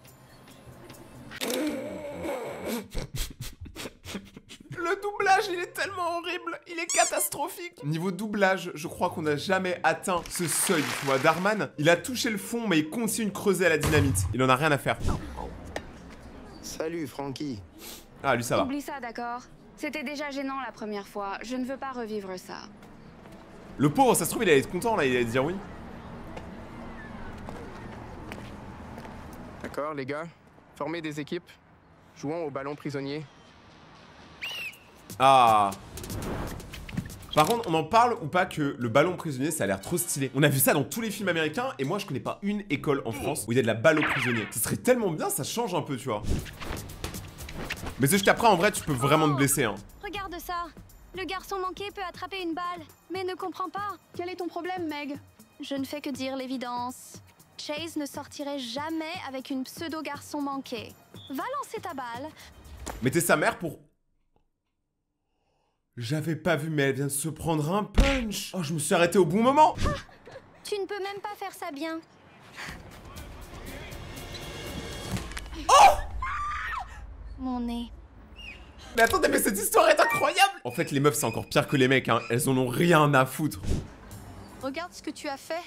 Le doublage, il est tellement horrible, il est catastrophique. Niveau doublage, je crois qu'on n'a jamais atteint ce seuil. Tu vois, Darman, il a touché le fond, mais il continue de creuser à la dynamite. Il en a rien à faire. Salut, Frankie. Ah, lui, ça va. Oublie ça, d'accord? C'était déjà gênant la première fois. Je ne veux pas revivre ça. Le pauvre, ça se trouve, il allait être content, là, il allait dire oui. D'accord, les gars. Formez des équipes. Jouons au ballon prisonnier. Ah. Par contre, on en parle ou pas que le ballon prisonnier, ça a l'air trop stylé. On a vu ça dans tous les films américains et moi, je connais pas une école en France où il y a de la balle au prisonnier. Ce serait tellement bien, ça change un peu, tu vois. Mais c'est juste qu'après, en vrai, tu peux vraiment te blesser, hein. Regarde ça. Le garçon manqué peut attraper une balle, mais ne comprend pas. Quel est ton problème, Meg? Je ne fais que dire l'évidence. Chase ne sortirait jamais avec une pseudo-garçon manqué. Va lancer ta balle. Mais t'es sa mère pour... J'avais pas vu, mais elle vient de se prendre un punch. Oh, je me suis arrêté au bon moment. Ah, tu ne peux même pas faire ça bien. Oh! Mon nez. Mais attendez, mais cette histoire est incroyable. En fait, les meufs, c'est encore pire que les mecs, hein. Elles en ont rien à foutre. Regarde ce que tu as fait.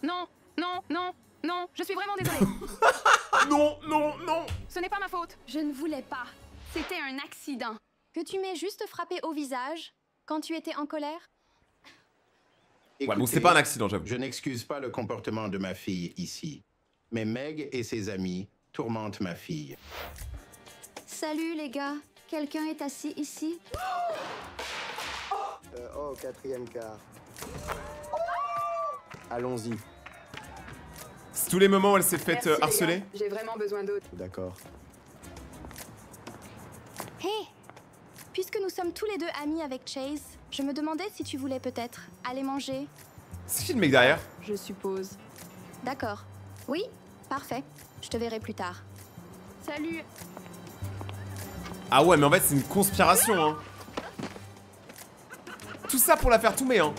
Non, non, non, non, je suis vraiment désolée. Non, non, non. Ce n'est pas ma faute. Je ne voulais pas. C'était un accident. Que tu m'aies juste frappé au visage quand tu étais en colère? Ouais, bon, c'est pas un accident, j'avoue. Je n'excuse pas le comportement de ma fille ici. Mais Meg et ses amis tourmentent ma fille. Salut les gars. Quelqu'un est assis ici? Oh, quatrième quart. Allons-y. C'est tous les moments où elle s'est faite harceler? J'ai vraiment besoin d'autres. D'accord. Hey! Puisque nous sommes tous les deux amis avec Chase, je me demandais si tu voulais peut-être aller manger. C'est qui le mec derrière? Je suppose. D'accord. Oui, parfait. Je te verrai plus tard. Salut. Ah ouais, mais en fait, c'est une conspiration, hein. Tout ça pour la faire tomber, hein.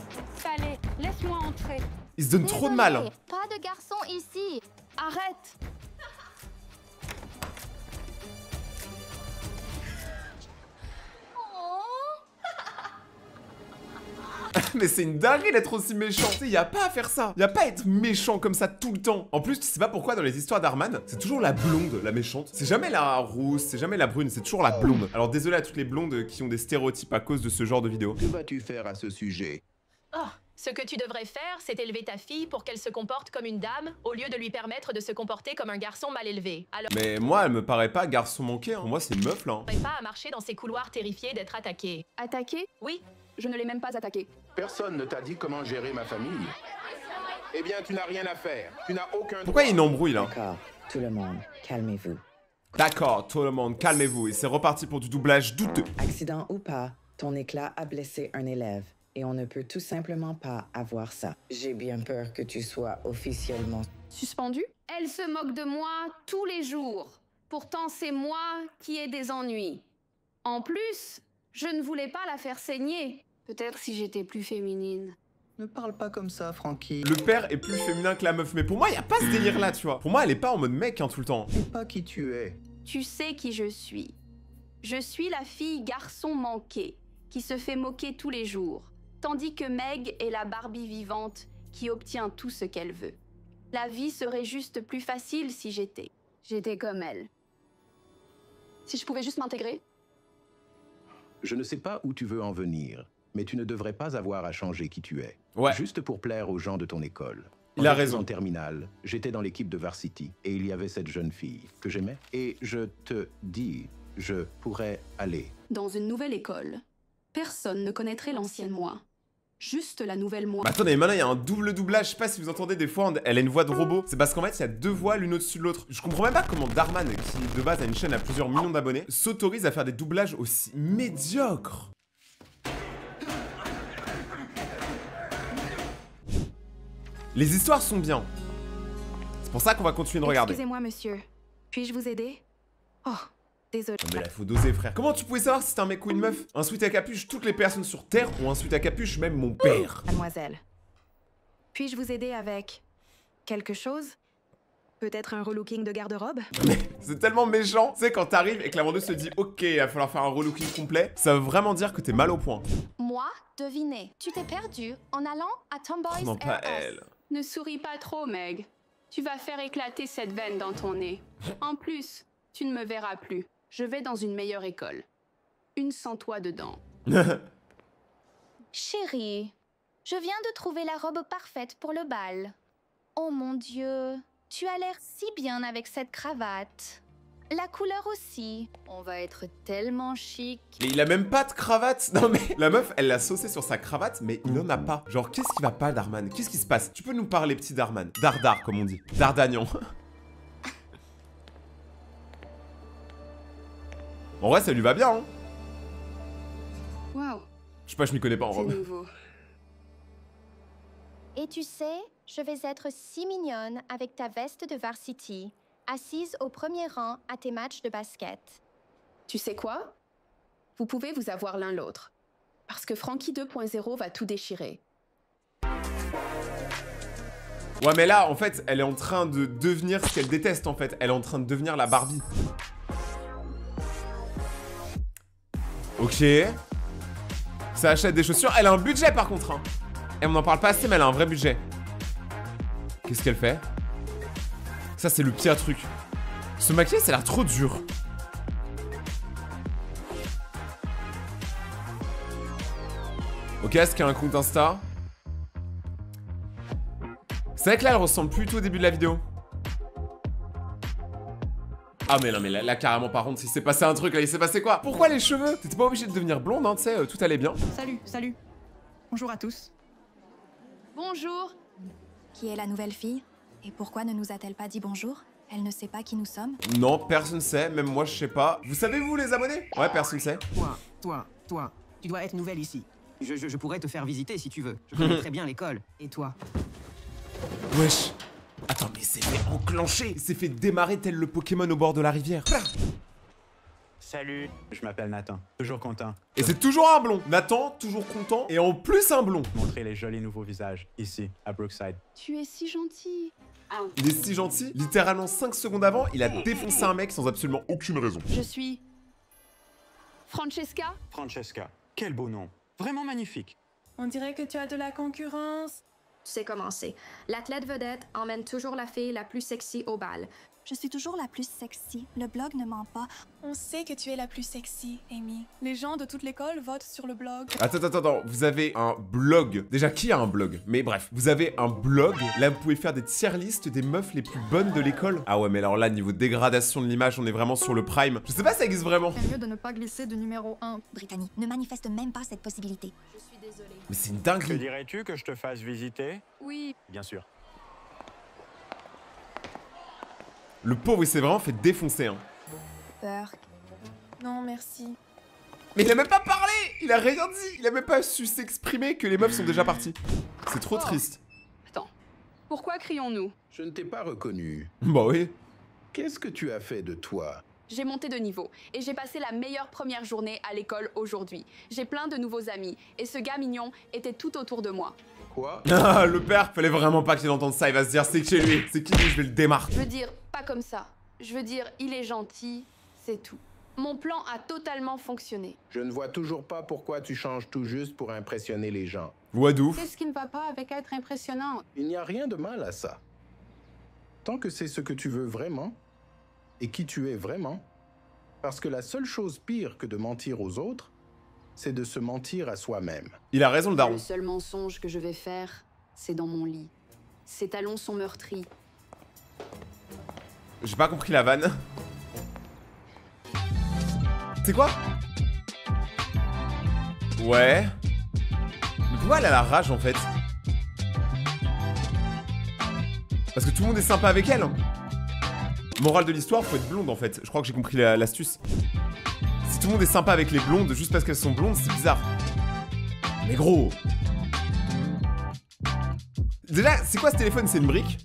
Allez, laisse-moi entrer. Il se donne trop de mal. Hein. Pas de garçon ici. Arrête. Mais c'est une dinguerie d'être aussi méchant. Tu sais, y a pas à faire ça. Y a pas à être méchant comme ça tout le temps. En plus, tu sais pas pourquoi dans les histoires d'Arman, c'est toujours la blonde, la méchante. C'est jamais la rousse, c'est jamais la brune, c'est toujours la blonde. Alors désolé à toutes les blondes qui ont des stéréotypes à cause de ce genre de vidéos. Que vas-tu faire à ce sujet? Oh, ce que tu devrais faire, c'est élever ta fille pour qu'elle se comporte comme une dame, au lieu de lui permettre de se comporter comme un garçon mal élevé. Alors, Mais moi, elle me paraît pas garçon manqué. Hein. Pour moi, c'est une meuf là. Hein. Pas à marcher dans ces couloirs terrifiés d'être attaquée. Attaquée? Oui. Je ne l'ai même pas attaquée. Personne ne t'a dit comment gérer ma famille. Eh bien, tu n'as rien à faire. Tu n'as aucun... Pourquoi il y a une embrouille là? D'accord, tout le monde, calmez-vous. D'accord, tout le monde, calmez-vous. Et c'est reparti pour du doublage douteux. Accident ou pas, ton éclat a blessé un élève. Et on ne peut tout simplement pas avoir ça. J'ai bien peur que tu sois officiellement... Suspendu? Elle se moque de moi tous les jours. Pourtant, c'est moi qui ai des ennuis. En plus, je ne voulais pas la faire saigner. Peut-être si j'étais plus féminine. Ne parle pas comme ça, Frankie. Le père est plus féminin que la meuf. Mais pour moi, y a pas ce délire là, tu vois. Pour moi, elle est pas en mode mec hein, tout le temps. Et pas qui tu es. Tu sais qui je suis. Je suis la fille garçon manqué, qui se fait moquer tous les jours, tandis que Meg est la Barbie vivante qui obtient tout ce qu'elle veut. La vie serait juste plus facile si j'étais comme elle. Si je pouvais juste m'intégrer. Je ne sais pas où tu veux en venir, mais tu ne devrais pas avoir à changer qui tu es. Ouais. Juste pour plaire aux gens de ton école. Il a Quand j'étais raison. En terminale, j'étais dans l'équipe de varsity et il y avait cette jeune fille que j'aimais. Et je te dis, je pourrais aller. Dans une nouvelle école, personne ne connaîtrait l'ancienne moi. Juste la nouvelle moi. Bah attendez, maintenant il y a un double doublage, je sais pas si vous entendez des fois, elle a une voix de robot. C'est parce qu'en fait il y a deux voix l'une au-dessus de l'autre. Je comprends même pas comment Darman, qui de base a une chaîne à plusieurs millions d'abonnés, s'autorise à faire des doublages aussi médiocres. Les histoires sont bien. C'est pour ça qu'on va continuer de regarder. Excusez-moi, monsieur. Puis-je vous aider? Oh, désolé. Non mais là faut doser frère. Comment tu pouvais savoir si c'était un mec ou une meuf? Un sweat à capuche, toutes les personnes sur Terre ont un sweat à capuche, même mon père. Mademoiselle, puis-je vous aider avec quelque chose? Peut-être un relooking de garde-robe? Mais c'est tellement méchant. Tu sais quand t'arrives et que la vendeuse se dit ok, il va falloir faire un relooking complet, ça veut vraiment dire que t'es mal au point. Moi, devinez, tu t'es perdu en allant à Tomboy's Non pas R Us. elle. Ne souris pas trop, Meg. Tu vas faire éclater cette veine dans ton nez. En plus, tu ne me verras plus. Je vais dans une meilleure école. Une sans toi dedans. Chérie, je viens de trouver la robe parfaite pour le bal. Oh mon Dieu, tu as l'air si bien avec cette cravate. La couleur aussi. On va être tellement chic. Mais il a même pas de cravate. Non mais la meuf, elle l'a saucé sur sa cravate, mais il en a pas. Genre, qu'est-ce qui va pas, Darman? Qu'est-ce qui se passe? Tu peux nous parler, petit Darman? Dardar, comme on dit. Dardagnon. En vrai, ça lui va bien, hein. Waouh. Je sais pas, je m'y connais pas en C'est robe. nouveau. Et tu sais, je vais être si mignonne avec ta veste de varsity, assise au premier rang à tes matchs de basket. Tu sais quoi? Vous pouvez vous avoir l'un l'autre. Parce que Frankie 2.0 va tout déchirer. Ouais, mais là, en fait, elle est en train de devenir ce qu'elle déteste, en fait. Elle est en train de devenir la Barbie. Ok. Ça achète des chaussures. Elle a un budget, par contre, hein. Et on n'en parle pas assez, mais elle a un vrai budget. Qu'est-ce qu'elle fait? Ça, c'est le pire truc. Ce maquillage, ça a l'air trop dur. Ok, est-ce qu'il y a un compte Insta? C'est vrai que là, elle ressemble plutôt au début de la vidéo. Ah mais non mais là carrément par contre il s'est passé un truc là, il s'est passé quoi? Pourquoi les cheveux? T'étais pas obligé de devenir blonde hein, tu sais, tout allait bien. Salut. Bonjour à tous. Bonjour. Qui est la nouvelle fille? Et pourquoi ne nous a-t-elle pas dit bonjour? Elle ne sait pas qui nous sommes? Non, personne sait, même moi je sais pas. Vous savez vous les abonnés? Ouais, personne sait. Toi, tu dois être nouvelle ici. Je pourrais te faire visiter si tu veux. Je connais très bien l'école. Et toi? Wesh. Attends, mais c'est fait enclencher. Il s'est fait démarrer tel le Pokémon au bord de la rivière. Salut, je m'appelle Nathan. Toujours content. Et c'est toujours un blond. Nathan, toujours content. Et en plus un blond. Montrer les jolis nouveaux visages, ici, à Brookside. Tu es si gentil. Il est si gentil. Littéralement 5 secondes avant, il a défoncé un mec sans absolument aucune raison. Je suis... Francesca? Francesca, quel beau nom. Vraiment magnifique. On dirait que tu as de la concurrence. Tu sais comment c'est. L'athlète vedette emmène toujours la fille la plus sexy au bal. Je suis toujours la plus sexy. Le blog ne ment pas. On sait que tu es la plus sexy, Amy. Les gens de toute l'école votent sur le blog. Attends, vous avez un blog. Déjà, qui a un blog? Mais bref, vous avez un blog. Là, vous pouvez faire des tier lists des meufs les plus bonnes de l'école. Ah ouais, mais alors là, niveau dégradation de l'image, on est vraiment sur le prime. Je sais pas si ça existe vraiment. C'est mieux de ne pas glisser du numéro 1. Brittany ne manifeste même pas cette possibilité. Je suis désolée. Mais c'est une Que dinguerie. dirais-tu que je te fasse visiter? Oui. Bien sûr. Le pauvre, il s'est vraiment fait défoncer, hein. Burke. Non, merci. Mais il a même pas parlé! Il a rien dit! Il a même pas su s'exprimer que les meufs sont déjà parties. C'est trop triste. Attends. Pourquoi crions-nous? Je ne t'ai pas reconnu. Bah oui. Qu'est-ce que tu as fait de toi? J'ai monté de niveau et j'ai passé la meilleure première journée à l'école aujourd'hui. J'ai plein de nouveaux amis et ce gars mignon était tout autour de moi. Quoi? Le père, fallait vraiment pas qu'il entende ça, il va se dire c'est que chez lui, c'est qui lui, je vais le démarrer. Je veux dire, pas comme ça. Je veux dire, il est gentil, c'est tout. Mon plan a totalement fonctionné. Je ne vois toujours pas pourquoi tu changes tout juste pour impressionner les gens. Wadouf. Qu'est-ce qui ne va pas avec être impressionnant? Il n'y a rien de mal à ça. Tant que c'est ce que tu veux vraiment et qui tu es vraiment. Parce que la seule chose pire que de mentir aux autres, c'est de se mentir à soi-même. Il a raison le daron. Le seul mensonge que je vais faire, c'est dans mon lit. Ces talons sont meurtris. J'ai pas compris la vanne. C'est quoi? Ouais. Mais pourquoi elle a la rage en fait? Parce que tout le monde est sympa avec elle. Morale de l'histoire, faut être blonde en fait. Je crois que j'ai compris l'astuce. Si tout le monde est sympa avec les blondes juste parce qu'elles sont blondes, c'est bizarre. Mais gros. Déjà, c'est quoi ce téléphone? C'est une brique?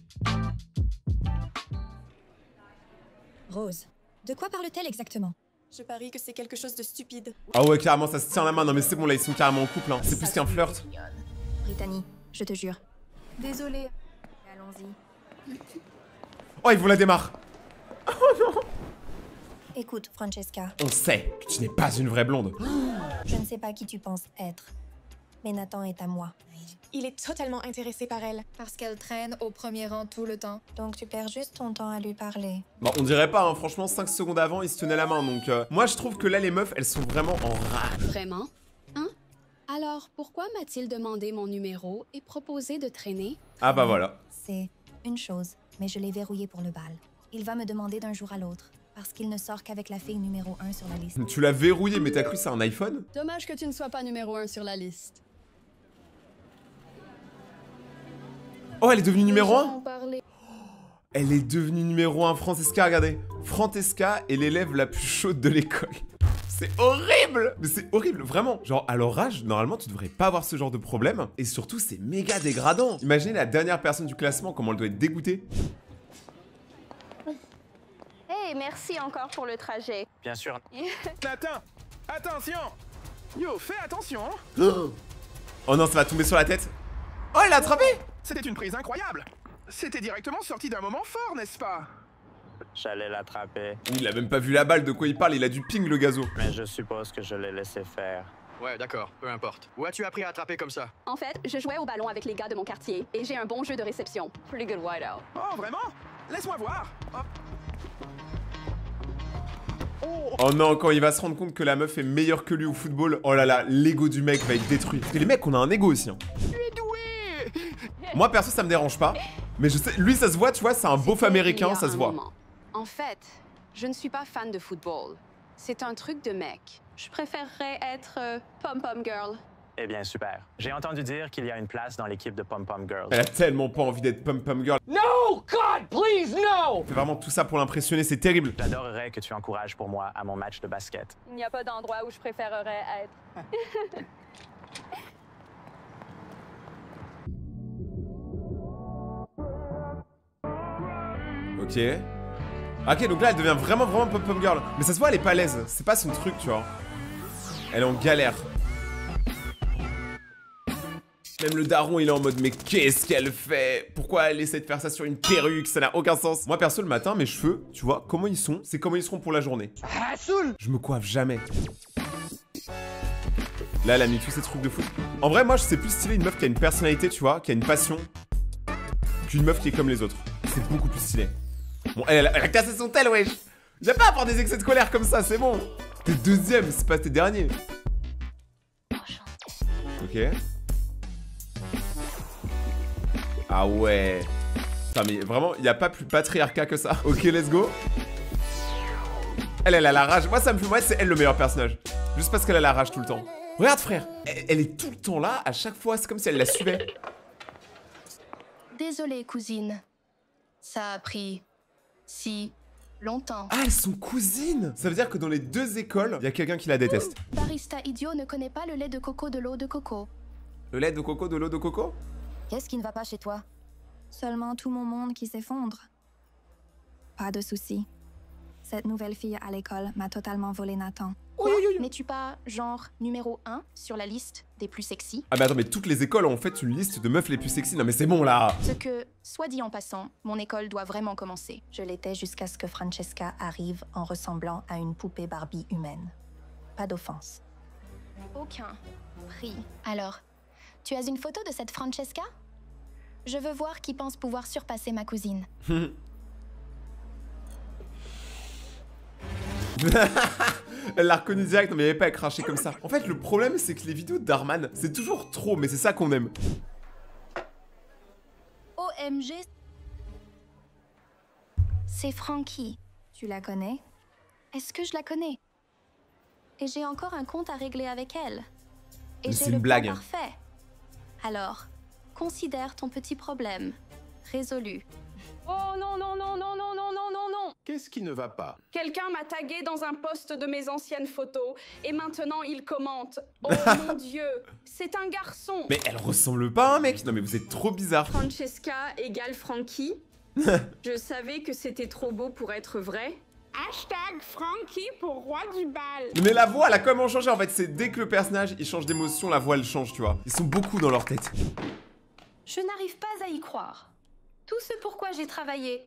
Rose, de quoi parle-t-elle exactement? Je parie que c'est quelque chose de stupide. Ah ouais, carrément, ça se tient la main. Non mais c'est bon, là, ils sont carrément en couple. Hein. C'est plus qu'un flirt. Brittany, je te jure. Désolée. Allons-y. Oh, ils vont la démarrer. Oh non. Écoute, Francesca. On sait que tu n'es pas une vraie blonde. Je ne sais pas qui tu penses être, mais Nathan est à moi. Il est totalement intéressé par elle. Parce qu'elle traîne au premier rang tout le temps. Donc tu perds juste ton temps à lui parler. Bon, on dirait pas, hein. Franchement, 5 secondes avant, ils se tenaient la main. Donc, moi, je trouve que là, les meufs, elles sont vraiment en rage. Vraiment? Hein? Alors, pourquoi m'a-t-il demandé mon numéro et proposé de traîner? Ah bah voilà. C'est une chose, mais je l'ai verrouillé pour le bal. Il va me demander d'un jour à l'autre. Parce qu'il ne sort qu'avec la fille numéro 1 sur la liste. Tu l'as verrouillé, mais t'as cru c'est un iPhone? Dommage que tu ne sois pas numéro 1 sur la liste. Oh, elle est devenue numéro 1? Elle est devenue numéro 1, Francesca, regardez. Francesca est l'élève la plus chaude de l'école. C'est horrible! Mais c'est horrible, vraiment. Genre, à leur âge, normalement, tu devrais pas avoir ce genre de problème. Et surtout, c'est méga dégradant. Imaginez la dernière personne du classement, comment elle doit être dégoûtée. Hey, merci encore pour le trajet. Bien sûr. Nathan, attention! Yo, fais attention! Oh non, ça va tomber sur la tête. Oh, il l'a attrapé! C'était une prise incroyable! C'était directement sorti d'un moment fort, n'est-ce pas? J'allais l'attraper. Il a même pas vu la balle, de quoi il parle, il a du ping le gazo. Mais je suppose que je l'ai laissé faire. Ouais, d'accord, peu importe. Où as-tu appris à attraper comme ça? En fait, je jouais au ballon avec les gars de mon quartier et j'ai un bon jeu de réception. Pretty good wideout. Oh, vraiment? Laisse-moi voir! Oh non, quand il va se rendre compte que la meuf est meilleure que lui au football, oh là là, l'ego du mec va être détruit. Parce que les mecs, on a un ego aussi. Hein. Tu es doué! Moi, perso, ça me dérange pas. Mais je sais, lui, ça se voit, tu vois, c'est un beauf américain, ça se voit. En fait, je ne suis pas fan de football. C'est un truc de mec. Je préférerais être pom-pom girl. Eh bien, super. J'ai entendu dire qu'il y a une place dans l'équipe de Pom Pom Girls. Elle a tellement pas envie d'être pom-pom girl. No! God, please, no! Elle fait vraiment tout ça pour l'impressionner, c'est terrible. J'adorerais que tu encourages pour moi à mon match de basket. Il n'y a pas d'endroit où je préférerais être. Ok. Ok, donc là, elle devient vraiment pom-pom girl. Mais ça se voit, elle est pas à l'aise. C'est pas son truc, tu vois. Elle est en galère. Même le daron, il est en mode, mais qu'est-ce qu'elle fait? Pourquoi elle essaie de faire ça sur une perruque? Ça n'a aucun sens. Moi, perso, le matin, mes cheveux, tu vois, comment ils sont? C'est comment ils seront pour la journée. Je me coiffe jamais. Là, elle a mis tous ces trucs de fou. En vrai, moi, c'est plus stylé une meuf qui a une personnalité, tu vois, qui a une passion, qu'une meuf qui est comme les autres. C'est beaucoup plus stylé. Bon, elle a cassé son tel, wesh. Il n'y a pas à avoir des excès de colère comme ça, c'est bon. T'es deuxième, c'est pas tes derniers. Ok. Ah ouais. Putain, mais vraiment, il n'y a pas plus patriarcat que ça. Ok, let's go. Elle a la rage. Moi, ça me fait... Moi, c'est elle le meilleur personnage. Juste parce qu'elle a la rage tout le temps. Regarde, frère. Elle est tout le temps là, à chaque fois. C'est comme si elle la suivait. Désolée, cousine. Ça a pris si longtemps. Ah, elles sont cousines. Ça veut dire que dans les deux écoles, il y a quelqu'un qui la déteste. Barista idiot ne connaît pas le lait de coco de l'eau de coco. Le lait de coco de l'eau de coco? Qu'est-ce qui ne va pas chez toi? Seulement tout mon monde qui s'effondre. Pas de souci. Cette nouvelle fille à l'école m'a totalement volé Nathan. N'es-tu pas, genre, numéro 1 sur la liste des plus sexy? Ah mais attends, mais toutes les écoles ont fait une liste de meufs les plus sexy. Non mais c'est bon là. Ce que, soit dit en passant, mon école doit vraiment commencer. Je l'étais jusqu'à ce que Francesca arrive en ressemblant à une poupée Barbie humaine. Pas d'offense. Aucun prix. Alors, tu as une photo de cette Francesca? Je veux voir qui pense pouvoir surpasser ma cousine. Elle l'a reconnu direct, mais elle avait pas à cracher comme ça. En fait, le problème, c'est que les vidéos d'Arman, c'est toujours trop, mais c'est ça qu'on aime. OMG. C'est Frankie. Tu la connais? Est-ce que je la connais? Et j'ai encore un compte à régler avec elle. Et C'est j'ai une le blague. plan parfait. Alors, considère ton petit problème résolu. Oh non, non, non, non, non, non, non, non, non! Qu'est-ce qui ne va pas? Quelqu'un m'a tagué dans un post de mes anciennes photos et maintenant il commente. Oh mon Dieu, c'est un garçon! Mais elle ressemble pas à un mec. Non mais vous êtes trop bizarre. Francesca égale Frankie. Je savais que c'était trop beau pour être vrai. Hashtag Frankie pour roi du bal. Mais la voix, elle a comment changé en fait. C'est dès que le personnage il change d'émotion, la voix elle change, tu vois. Ils sont beaucoup dans leur tête. Je n'arrive pas à y croire. Tout ce pourquoi j'ai travaillé.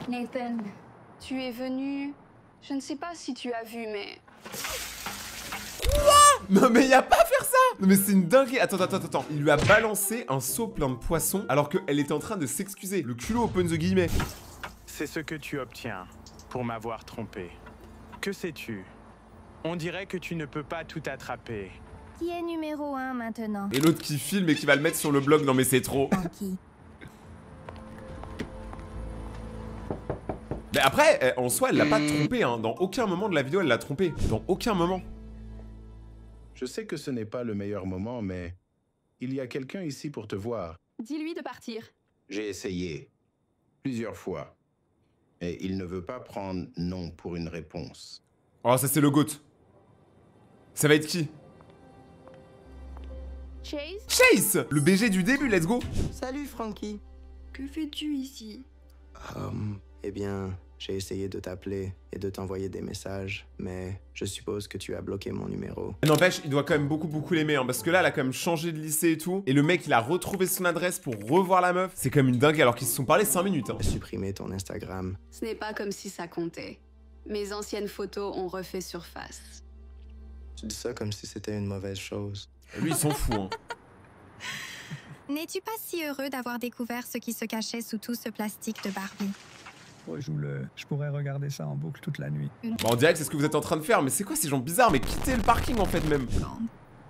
Nathan, tu es venu... Je ne sais pas si tu as vu, mais... Non mais y a pas à faire ça. Non mais c'est une dinguerie. Attends. Il lui a balancé un seau plein de poissons alors qu'elle était en train de s'excuser. Le culot open the guillemets. C'est ce que tu obtiens pour m'avoir trompé. Que sais-tu? On dirait que tu ne peux pas tout attraper. Qui est numéro 1 maintenant? Et l'autre qui filme et qui va le mettre sur le blog. Non mais c'est trop. Mais après, en soi, elle l'a pas trompé, hein. Dans aucun moment de la vidéo, elle l'a trompé. Dans aucun moment. Je sais que ce n'est pas le meilleur moment, mais il y a quelqu'un ici pour te voir. Dis-lui de partir. J'ai essayé plusieurs fois, et il ne veut pas prendre non pour une réponse. Oh, ça c'est le GOAT. Ça va être qui? Chase? Chase! Le BG du début, let's go! Salut Frankie. Que fais-tu ici? Eh bien, j'ai essayé de t'appeler et de t'envoyer des messages, mais je suppose que tu as bloqué mon numéro. N'empêche, il doit quand même beaucoup l'aimer, hein, parce que là, elle a quand même changé de lycée et tout, et le mec, il a retrouvé son adresse pour revoir la meuf. C'est quand même une dingue alors qu'ils se sont parlé 5 minutes. Hein. Supprimer ton Instagram. Ce n'est pas comme si ça comptait. Mes anciennes photos ont refait surface. Tu dis ça comme si c'était une mauvaise chose. Et lui, il s'en fout, hein. N'es-tu pas si heureux d'avoir découvert ce qui se cachait sous tout ce plastique de Barbie? Ouais, je pourrais regarder ça en boucle toute la nuit. Bon, on dirait que c'est ce que vous êtes en train de faire, mais c'est quoi ces gens bizarres? Mais quittez le parking en fait même.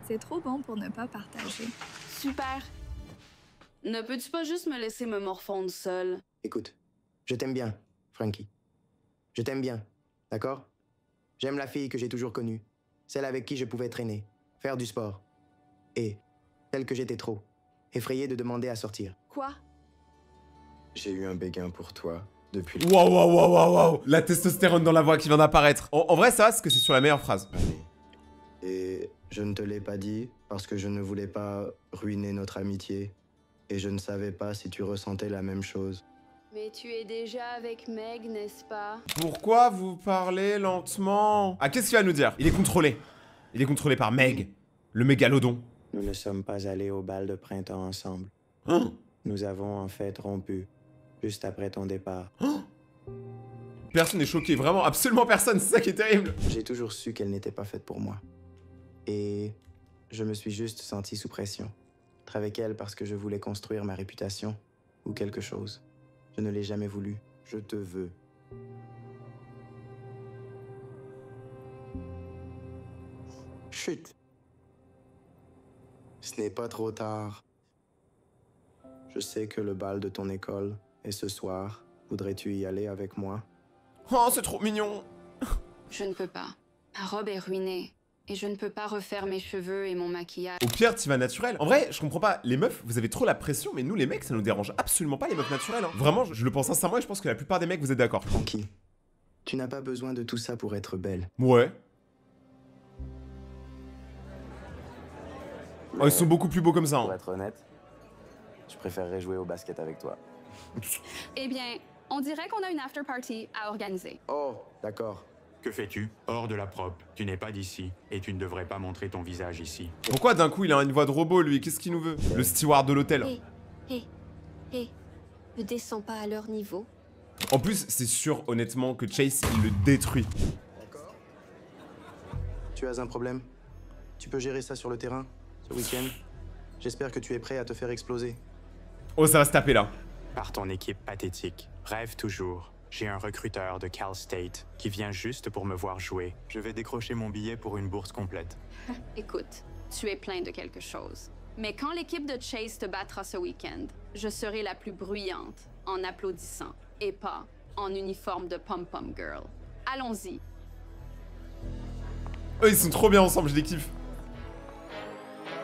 C'est trop bon pour ne pas partager. Super. Ne peux-tu pas juste me laisser me morfondre seule? Écoute, je t'aime bien, Frankie. Je t'aime bien, d'accord? J'aime la fille que j'ai toujours connue. Celle avec qui je pouvais traîner, faire du sport. Et celle que j'étais trop, effrayée de demander à sortir. Quoi? J'ai eu un béguin pour toi depuis... Waouh. La testostérone dans la voix qui vient d'apparaître. En vrai, ça, c'est que c'est sur la meilleure phrase. Et je ne te l'ai pas dit parce que je ne voulais pas ruiner notre amitié. Et je ne savais pas si tu ressentais la même chose. Mais tu es déjà avec Meg, n'est-ce pas? Pourquoi vous parlez lentement? Ah, qu'est-ce qu'il va nous dire? Il est contrôlé. Il est contrôlé par Meg, le mégalodon. Nous ne sommes pas allés au bal de printemps ensemble. Hein? Nous avons en fait rompu, juste après ton départ. Personne n'est choqué, vraiment, absolument personne, c'est ça qui est terrible. J'ai toujours su qu'elle n'était pas faite pour moi. Et je me suis juste senti sous pression. Être avec elle parce que je voulais construire ma réputation, ou quelque chose. Je ne l'ai jamais voulu. Je te veux. Chut. Ce n'est pas trop tard. Je sais que le bal de ton école est ce soir. Voudrais-tu y aller avec moi? Oh, c'est trop mignon. Je ne peux pas. Ma robe est ruinée. Et je ne peux pas refaire mes cheveux et mon maquillage. Au pire, tu vas naturel. En vrai, je comprends pas. Les meufs, vous avez trop la pression, mais nous, les mecs, ça nous dérange absolument pas, les meufs naturelles. Hein. Vraiment, je le pense sincèrement et je pense que la plupart des mecs, vous êtes d'accord. Frankie, tu n'as pas besoin de tout ça pour être belle. Ouais. Oh, ils sont beaucoup plus beaux comme ça. Hein. Pour être honnête, je préférerais jouer au basket avec toi. Eh bien, On dirait qu'on a une after party à organiser. Oh, d'accord. Que fais-tu? Hors de la prop. Tu n'es pas d'ici et tu ne devrais pas montrer ton visage ici. Pourquoi d'un coup il a une voix de robot lui? Qu'est-ce qu'il nous veut? Le steward de l'hôtel. Ne descends pas à leur niveau. En plus, c'est sûr honnêtement que Chase il le détruit. D'accord. Tu as un problème? Tu peux gérer ça sur le terrain, ce week-end? J'espère que tu es prêt à te faire exploser. Oh, ça va se taper là. Par ton équipe pathétique. Rêve toujours. J'ai un recruteur de Cal State qui vient juste pour me voir jouer. Je vais décrocher mon billet pour une bourse complète. Écoute, tu es plein de quelque chose. Mais quand l'équipe de Chase te battra ce week-end, je serai la plus bruyante en applaudissant et pas en uniforme de pom-pom girl. Allons-y. Oh, ils sont trop bien ensemble, je les kiffe.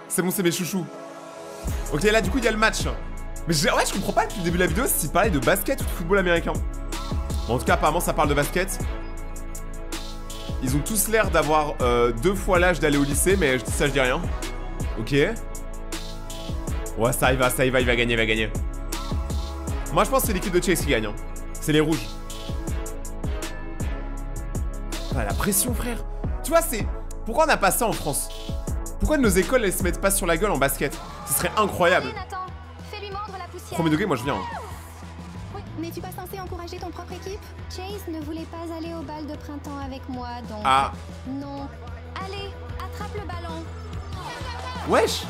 C'est bon, c'est mes chouchous. Ok, là du coup il y a le match. Mais ouais, je comprends pas depuis le début de la vidéo s'il parlait de basket ou de football américain. Bon, en tout cas, apparemment ça parle de basket. Ils ont tous l'air d'avoir 2 fois l'âge d'aller au lycée, mais ça je dis rien. Ok. Ouais, ça y va, il va gagner, Moi je pense que c'est l'équipe de Chase qui gagne. Hein. C'est les rouges. Ah, la pression, frère. Tu vois, c'est... Pourquoi on n'a pas ça en France? Pourquoi nos écoles, elles se mettent pas sur la gueule en basket? Ce serait incroyable. Nathan, fais-lui mordre la poussière. Premier degré, moi je viens. Oui, n'es-tu pas censé encourager ton propre équipe? Chase ne voulait pas aller au bal de printemps avec moi, donc... Ah. Non. Allez, attrape le ballon. Wesh.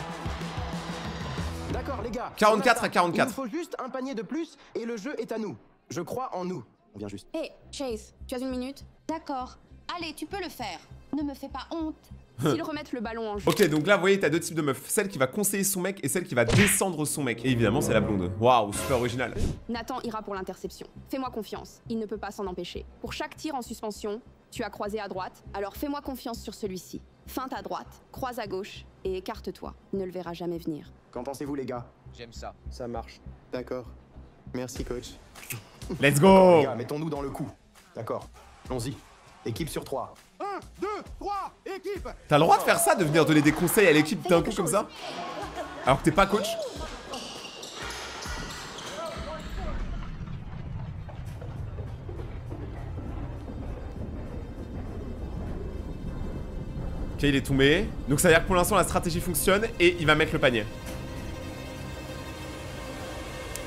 D'accord, les gars. 44 à 44. Il nous faut juste un panier de plus et le jeu est à nous. Je crois en nous. On vient juste. Hé, Chase, tu as une minute? D'accord. Allez, tu peux le faire. Ne me fais pas honte. S'ils remettent le ballon en jeu. Ok, donc là, vous voyez, t'as 2 types de meufs. Celle qui va conseiller son mec et celle qui va descendre son mec. Et évidemment, c'est la blonde. Waouh, super original. Nathan ira pour l'interception. Fais-moi confiance, il ne peut pas s'en empêcher. Pour chaque tir en suspension, tu as croisé à droite, alors fais-moi confiance sur celui-ci. Feinte à droite, croise à gauche et écarte-toi. Il ne le verra jamais venir. Qu'en pensez-vous, les gars? J'aime ça. Ça marche. D'accord. Merci, coach. Let's go. Les gars, mettons-nous dans le coup. D'accord. Allons-y. Équipe sur 3. 1, 2, 3, équipe. T'as le droit de faire ça, de venir donner des conseils à l'équipe d'un coup comme ça? Alors que t'es pas coach? Ok, il est tombé. Donc ça veut dire que pour l'instant la stratégie fonctionne et il va mettre le panier.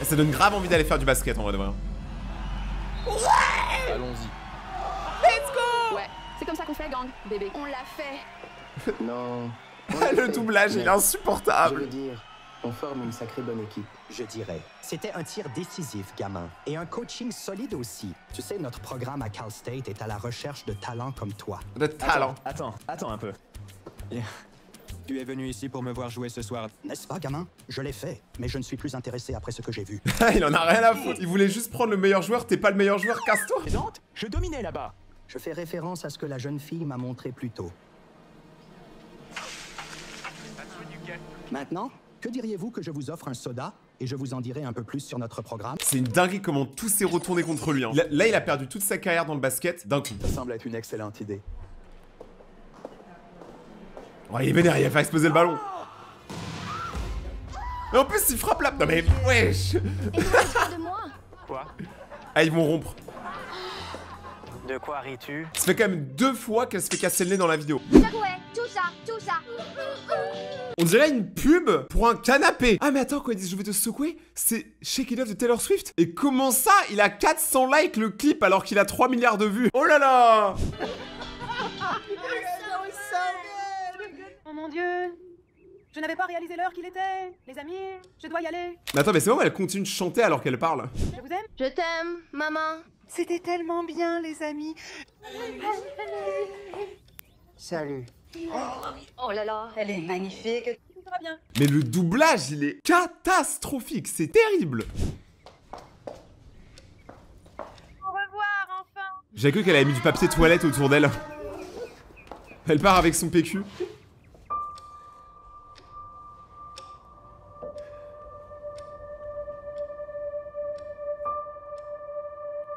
Et ça donne grave envie d'aller faire du basket en vrai de vrai. Ouais. Allons-y. Let's go. Ouais, c'est comme ça qu'on fait, gang, bébé. On l'a fait. Non. Le doublage, il est insupportable. Je veux dire, on forme une sacrée bonne équipe. Je dirais. C'était un tir décisif, gamin. Et un coaching solide aussi. Tu sais, notre programme à Cal State est à la recherche de talents comme toi. De talent. Attends un peu. Tu es venu ici pour me voir jouer ce soir, n'est-ce pas, gamin? Je l'ai fait, mais je ne suis plus intéressé après ce que j'ai vu. Il en a rien à foutre. Il voulait juste prendre le meilleur joueur. T'es pas le meilleur joueur, casse-toi. Je dominais là-bas. Je fais référence à ce que la jeune fille m'a montré plus tôt. Maintenant, que diriez-vous que je vous offre un soda et je vous en dirai un peu plus sur notre programme? C'est une dinguerie comment tout s'est retourné contre lui. Hein. Là, il a perdu toute sa carrière dans le basket d'un coup. Ça semble être une excellente idée. Oh, il est vénère, il va faire exploser le ballon. Et en plus, il frappe là. Non mais, wesh. Quoi? Ah, ils vont rompre. De quoi ris-tu? Ça fait quand même 2 fois qu'elle se fait casser le nez dans la vidéo. Tout ça. On dirait une pub pour un canapé. Ah mais attends, quand ils disent je vais te secouer, c'est Shake It Off de Taylor Swift. Et comment ça, il a 400 likes le clip alors qu'il a 3 milliards de vues? Oh là là. Oh mon Dieu, je n'avais pas réalisé l'heure qu'il était. Les amis, je dois y aller. Mais attends, mais c'est bon, elle continue de chanter alors qu'elle parle. Je vous aime. Je t'aime, maman. C'était tellement bien, les amis. Salut. Oh là là, elle est magnifique. Tout va bien. Mais le doublage, il est catastrophique, c'est terrible. Au revoir, enfin. J'ai cru qu'elle avait mis du papier toilette autour d'elle. Elle part avec son PQ.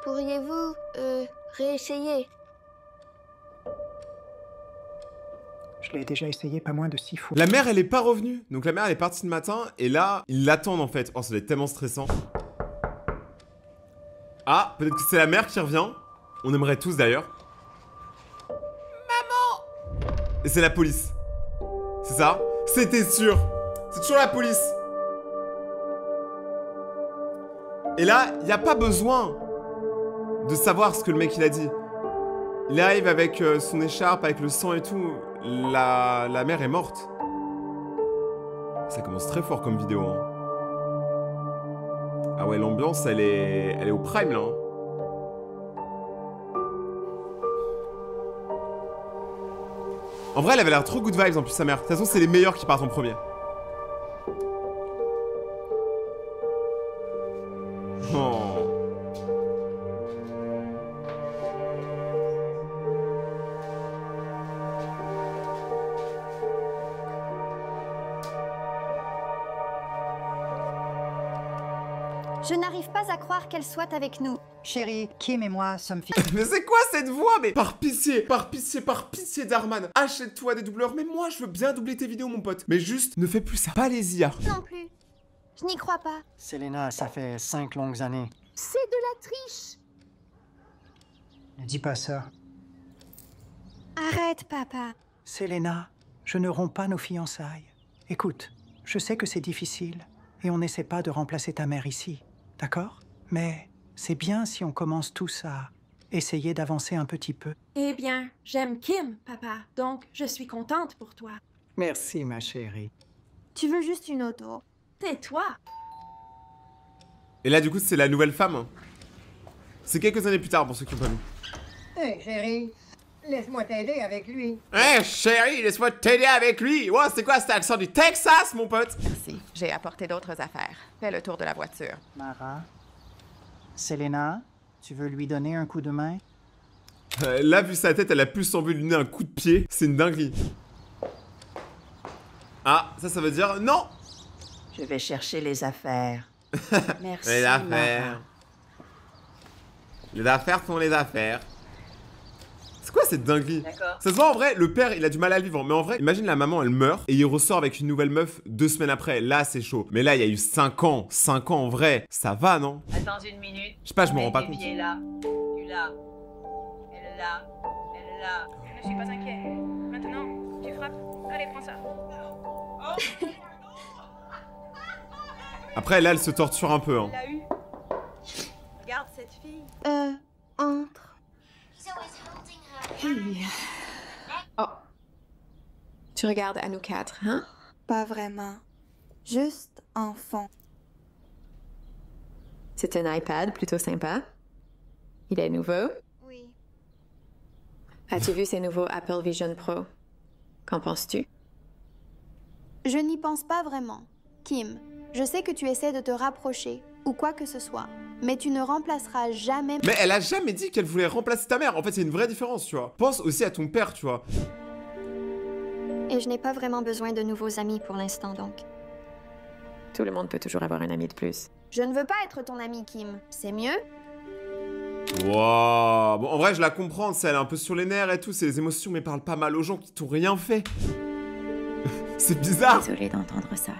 Pourriez-vous, réessayer? Je l'ai déjà essayé pas moins de 6 fois. La mère, elle est pas revenue. Donc la mère, elle est partie le matin. Et là, ils l'attendent en fait. Oh, ça doit être tellement stressant. Ah, peut-être que c'est la mère qui revient. On aimerait tous d'ailleurs. Maman! Et c'est la police. C'est ça? C'était sûr. C'est toujours la police. Et là, il n'y a pas besoin de savoir ce que le mec il a dit. Il arrive avec son écharpe, avec le sang et tout. La mère est morte. Ça commence très fort comme vidéo. Hein. Ah ouais, l'ambiance, elle est au prime là. Hein. En vrai, elle avait l'air trop good vibes en plus, sa mère. De toute façon, c'est les meilleurs qui partent en premier. Oh. Je n'arrive pas à croire qu'elle soit avec nous. Chérie, Kim et moi sommes Mais c'est quoi cette voix? Mais par pitié, Darman, achète-toi des doubleurs. Mais moi, je veux bien doubler tes vidéos, mon pote. Mais juste, ne fais plus ça. Pas les IA. Non plus. Je n'y crois pas. Selena, ça fait 5 longues années. C'est de la triche. Ne dis pas ça. Arrête, papa. Selena, je ne romps pas nos fiançailles. Écoute, je sais que c'est difficile et on n'essaie pas de remplacer ta mère ici, d'accord? Mais c'est bien si on commence tous à essayer d'avancer un petit peu. Eh bien, j'aime Kim, papa, donc je suis contente pour toi. Merci, ma chérie. Tu veux juste une auto. Tais-toi. Et là, du coup, c'est la nouvelle femme. C'est quelques années plus tard pour ceux qui ont pas vu. Hé, chérie, laisse-moi t'aider avec lui. Hé, chérie, laisse-moi t'aider avec lui. Wow, c'est quoi cet accent du Texas, mon pote? Merci, j'ai apporté d'autres affaires. Fais le tour de la voiture. Mara, Selena, tu veux lui donner un coup de main? Là, vu sa tête, elle a plus envie de lui donner un coup de pied. C'est une dinguerie. Ah, ça veut dire non. Je vais chercher les affaires. Merci, les affaires. Mara. Les affaires sont les affaires. C'est quoi cette dinguerie? Ça se voit en vrai, le père il a du mal à le vivre. Mais en vrai, imagine la maman elle meurt et il ressort avec une nouvelle meuf 2 semaines après. Là c'est chaud. Mais là il y a eu 5 ans. 5 ans en vrai. Ça va non? Attends une minute. Je sais pas, je me rends pas compte. Tu l'as. Tu l'as. Elle l'a. Elle l'a. Je ne suis pas inquiet. Maintenant, tu frappes. Allez, prends ça. Après là elle se torture un peu. Hein. Il l'a eu. Regarde cette fille. Entre. Oh. Tu regardes à nous 4, hein? Pas vraiment. Juste en fond. C'est un iPad plutôt sympa. Il est nouveau. Oui. As-tu vu ces nouveaux Apple Vision Pro? Qu'en penses-tu? Je n'y pense pas vraiment. Kim, je sais que tu essaies de te rapprocher, ou quoi que ce soit. Mais tu ne remplaceras jamais... Mais elle a jamais dit qu'elle voulait remplacer ta mère. En fait, c'est une vraie différence, tu vois. Pense aussi à ton père, tu vois. Et je n'ai pas vraiment besoin de nouveaux amis pour l'instant, donc. Tout le monde peut toujours avoir un ami de plus. Je ne veux pas être ton ami, Kim. C'est mieux? Wow. Bon, en vrai, je la comprends. Elle est un peu sur les nerfs et tout. C'est les émotions, mais parle pas mal aux gens qui t'ont rien fait. C'est bizarre. Désolée d'entendre ça.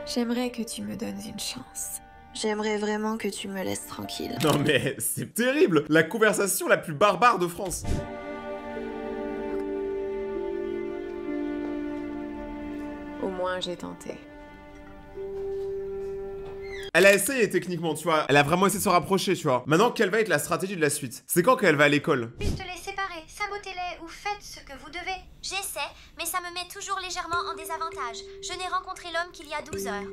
J'aimerais que tu me donnes une chance. J'aimerais vraiment que tu me laisses tranquille. Non mais c'est terrible. La conversation la plus barbare de France. Au moins, j'ai tenté. Elle a essayé techniquement, tu vois. Elle a vraiment essayé de se rapprocher, tu vois. Maintenant, quelle va être la stratégie de la suite? C'est quand qu'elle va à l'école? Juste les séparer, sabotez-les ou faites ce que vous devez. J'essaie, mais ça me met toujours légèrement en désavantage. Je n'ai rencontré l'homme qu'il y a 12 heures.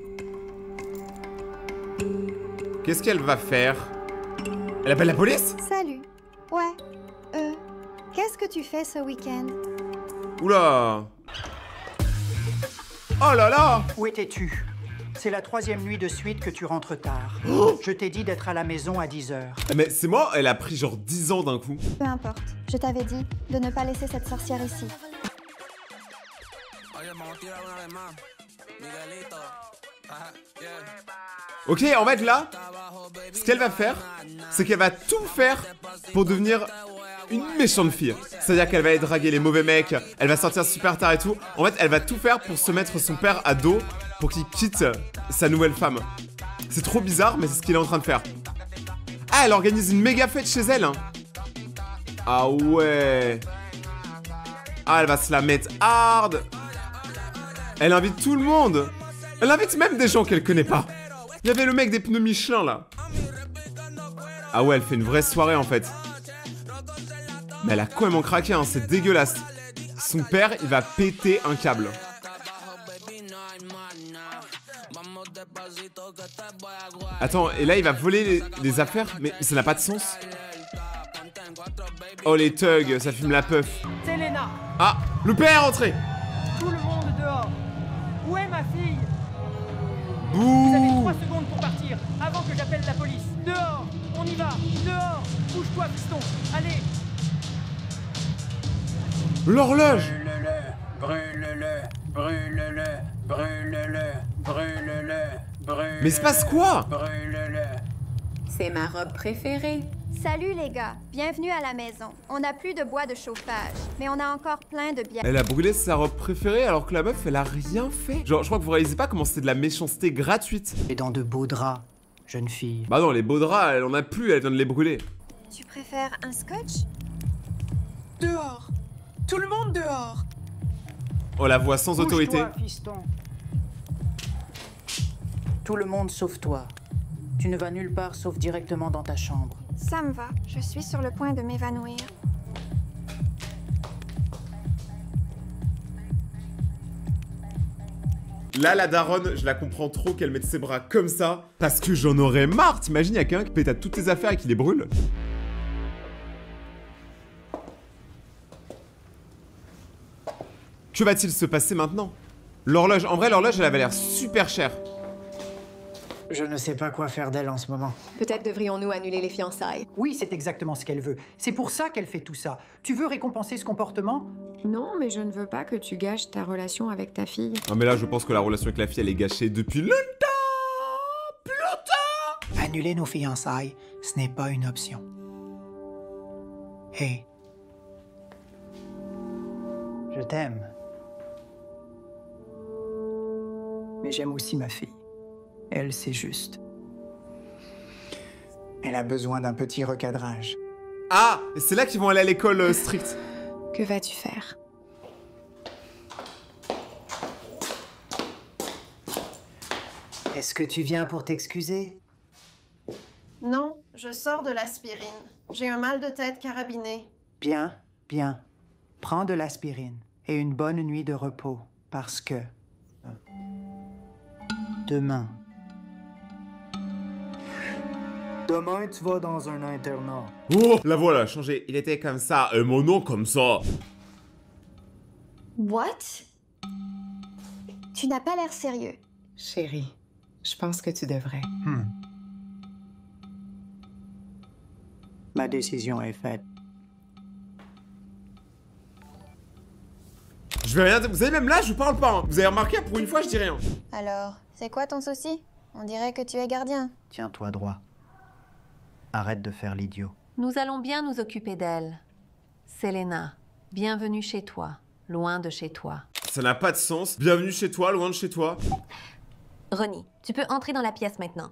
Qu'est-ce qu'elle va faire? Elle appelle la police? Salut. Ouais. Qu'est-ce que tu fais ce week-end? Oula. Oh là là. Où étais-tu? C'est la 3e nuit de suite que tu rentres tard. Je t'ai dit d'être à la maison à 10 heures. Mais c'est moi, elle a pris genre 10 ans d'un coup. Peu importe. Je t'avais dit de ne pas laisser cette sorcière ici. Ok, en fait là, ce qu'elle va faire, c'est qu'elle va tout faire pour devenir une méchante fille. C'est-à-dire qu'elle va aller draguer les mauvais mecs, elle va sortir super tard et tout. En fait, elle va tout faire pour se mettre son père à dos pour qu'il quitte sa nouvelle femme. C'est trop bizarre, mais c'est ce qu'il est en train de faire. Ah, elle organise une méga fête chez elle, hein. Ah ouais. Ah, elle va se la mettre hard. Elle invite tout le monde. Elle invite même des gens qu'elle connaît pas. Il y avait le mec des pneus Michelin, là. Ah ouais, elle fait une vraie soirée, en fait. Mais elle a complètement craqué, hein, c'est dégueulasse. Son père, il va péter un câble. Attends, et là, il va voler les affaires? Mais ça n'a pas de sens. Oh, les thugs, ça fume la puff. Selena. Ah, le père est rentré. Tout le monde dehors. Où est ma fille? Bouh. Vous avez 3 secondes pour partir, avant que j'appelle la police. Dehors. On y va. Dehors. Bouge-toi, piston. Allez. L'horloge. Brûle-le, brûle-le, brûle-le, brûle-le, brûle-le. Mais il se passe quoi? Brûle-le. C'est ma robe préférée. Salut les gars, bienvenue à la maison. On n'a plus de bois de chauffage, mais on a encore plein de bière. Elle a brûlé sa robe préférée alors que la meuf, elle a rien fait. Genre, je crois que vous réalisez pas comment c'était de la méchanceté gratuite. Et dans de beaux draps, jeune fille. Bah non, les beaux draps, elle en a plus, elle vient de les brûler. Tu préfères un scotch? Dehors. Tout le monde dehors. Oh, la voix sans autorité. Bouge-toi, fiston. Tout le monde sauf toi. Tu ne vas nulle part sauf directement dans ta chambre. Ça me va, je suis sur le point de m'évanouir. Là, la daronne, je la comprends trop qu'elle mette ses bras comme ça. Parce que j'en aurais marre. T'imagines, y'a quelqu'un qui pète à toutes tes affaires et qui les brûle. Que va-t-il se passer maintenant? L'horloge, en vrai, l'horloge, elle avait l'air super chère. Je ne sais pas quoi faire d'elle en ce moment. Peut-être devrions-nous annuler les fiançailles. Oui, c'est exactement ce qu'elle veut. C'est pour ça qu'elle fait tout ça. Tu veux récompenser ce comportement? Non, mais je ne veux pas que tu gâches ta relation avec ta fille. Non mais là, je pense que la relation avec la fille, elle est gâchée depuis longtemps. Plus longtemps. Annuler nos fiançailles, ce n'est pas une option. Hey. Je t'aime. Mais j'aime aussi ma fille. Elle, c'est juste. Elle a besoin d'un petit recadrage. Ah, c'est là qu'ils vont aller à l'école stricte. Que vas-tu faire? Est-ce que tu viens pour t'excuser? Non, je sors de l'aspirine. J'ai un mal de tête carabiné. Bien, bien. Prends de l'aspirine et une bonne nuit de repos, parce que... Demain, tu vas dans un internat. Oh, la voilà, changé. Il était comme ça, et mon nom comme ça. What? Tu n'as pas l'air sérieux. Chérie, je pense que tu devrais. Ma décision est faite. Je vais rien dire. Vous savez, même là, je parle pas. Hein. Vous avez remarqué, pour une fois, je dis rien. Alors, c'est quoi ton souci? On dirait que tu es gardien. Tiens-toi droit. Arrête de faire l'idiot. Nous allons bien nous occuper d'elle. Selena, bienvenue chez toi, loin de chez toi. Ça n'a pas de sens. Bienvenue chez toi, loin de chez toi. Ronnie, tu peux entrer dans la pièce maintenant.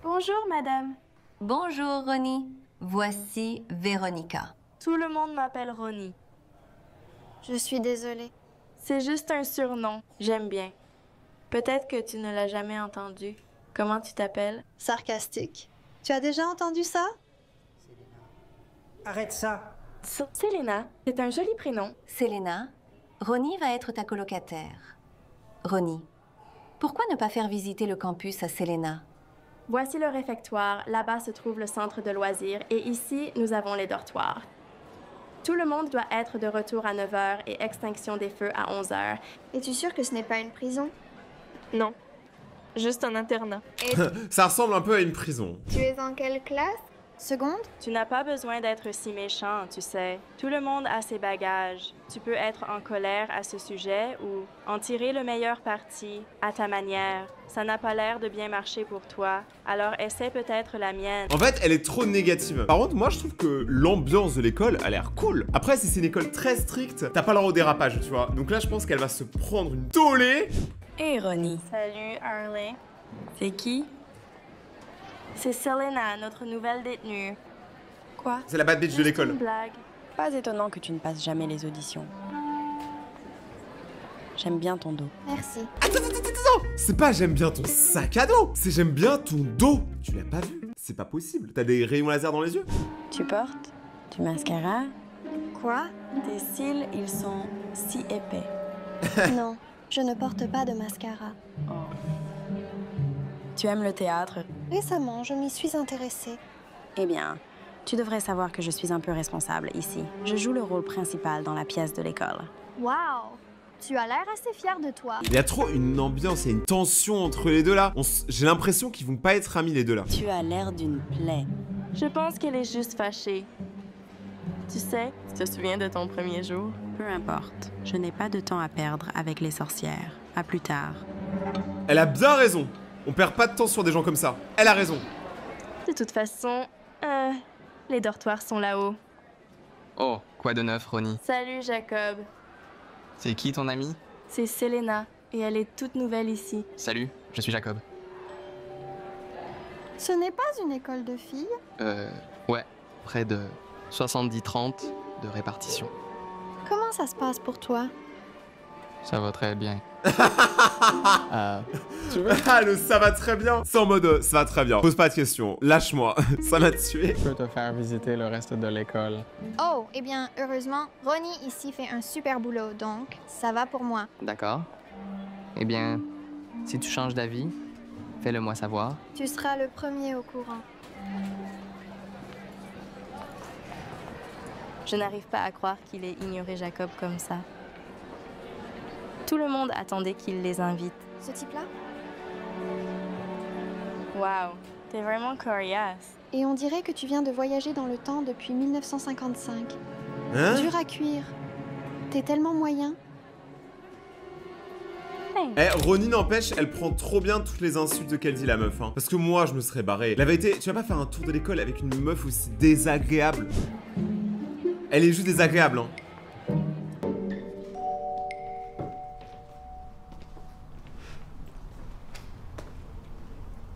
Bonjour, madame. Bonjour, Ronnie. Voici Véronica. Tout le monde m'appelle Ronnie. Je suis désolée. C'est juste un surnom. J'aime bien. Peut-être que tu ne l'as jamais entendu. Comment tu t'appelles? Sarcastique. Tu as déjà entendu ça? Arrête ça. Selena, c'est un joli prénom. Selena, Ronnie va être ta colocataire. Ronnie, pourquoi ne pas faire visiter le campus à Selena? Voici le réfectoire. Là-bas se trouve le centre de loisirs et ici, nous avons les dortoirs. Tout le monde doit être de retour à 9h et extinction des feux à 11h. Es-tu sûre que ce n'est pas une prison? Non. Juste un internat. Ça ressemble un peu à une prison. Tu es en quelle classe? Seconde? Tu n'as pas besoin d'être si méchant, tu sais. Tout le monde a ses bagages. Tu peux être en colère à ce sujet ou en tirer le meilleur parti, à ta manière. Ça n'a pas l'air de bien marcher pour toi, alors essaie peut-être la mienne. En fait, elle est trop négative. Par contre, moi, je trouve que l'ambiance de l'école a l'air cool. Après, si c'est une école très stricte, t'as pas le droit au dérapage, tu vois. Donc là, je pense qu'elle va se prendre une tollée. Hey Ronnie. Salut Harley. C'est qui? C'est Selena, notre nouvelle détenue. Quoi? C'est la bad bitch de l'école. Une blague. Pas étonnant que tu ne passes jamais les auditions. J'aime bien ton dos. Merci. Attends. C'est pas j'aime bien ton sac à dos. C'est j'aime bien ton dos. Tu l'as pas vu? C'est pas possible. T'as des rayons laser dans les yeux? Tu portes du mascara? Quoi? Tes cils, ils sont si épais. Non, je ne porte pas de mascara. Oh. Tu aimes le théâtre? Récemment, je m'y suis intéressée. Eh bien, tu devrais savoir que je suis un peu responsable ici. Je joue le rôle principal dans la pièce de l'école. Waouh! Tu as l'air assez fier de toi. Il y a trop une ambiance, il y a une tension entre les deux là. J'ai l'impression qu'ils vont pas être amis les deux là. Tu as l'air d'une plaie. Je pense qu'elle est juste fâchée. Tu sais, tu te souviens de ton premier jour? Peu importe. Je n'ai pas de temps à perdre avec les sorcières. À plus tard. Elle a bien raison. On perd pas de temps sur des gens comme ça. Elle a raison. De toute façon, les dortoirs sont là-haut. Oh, quoi de neuf, Ronnie? Salut, Jacob. C'est qui ton ami? C'est Selena, et elle est toute nouvelle ici. Salut, je suis Jacob. Ce n'est pas une école de filles? Ouais, près de 70-30 de répartition. Comment ça se passe pour toi? Ça va très bien. Tu veux? Ah, le ça va très bien. C'est en mode ça va très bien. Pose pas de questions. Lâche-moi. Ça m'a tué. Je peux te faire visiter le reste de l'école. Oh, eh bien, heureusement, Ronnie ici fait un super boulot, donc ça va pour moi. D'accord. Eh bien, si tu changes d'avis, fais-le moi savoir. Tu seras le premier au courant. Je n'arrive pas à croire qu'il ait ignoré Jacob comme ça. Tout le monde attendait qu'il les invite. Ce type-là? Waouh, t'es vraiment coriace. Et on dirait que tu viens de voyager dans le temps depuis 1955. Hein? Dur à cuire. T'es tellement moyen. Eh, Ronnie n'empêche, elle prend trop bien toutes les insultes qu'elle dit la meuf, hein. Parce que moi, je me serais barré. La vérité, tu vas pas faire un tour de l'école avec une meuf aussi désagréable. Elle est juste désagréable, hein.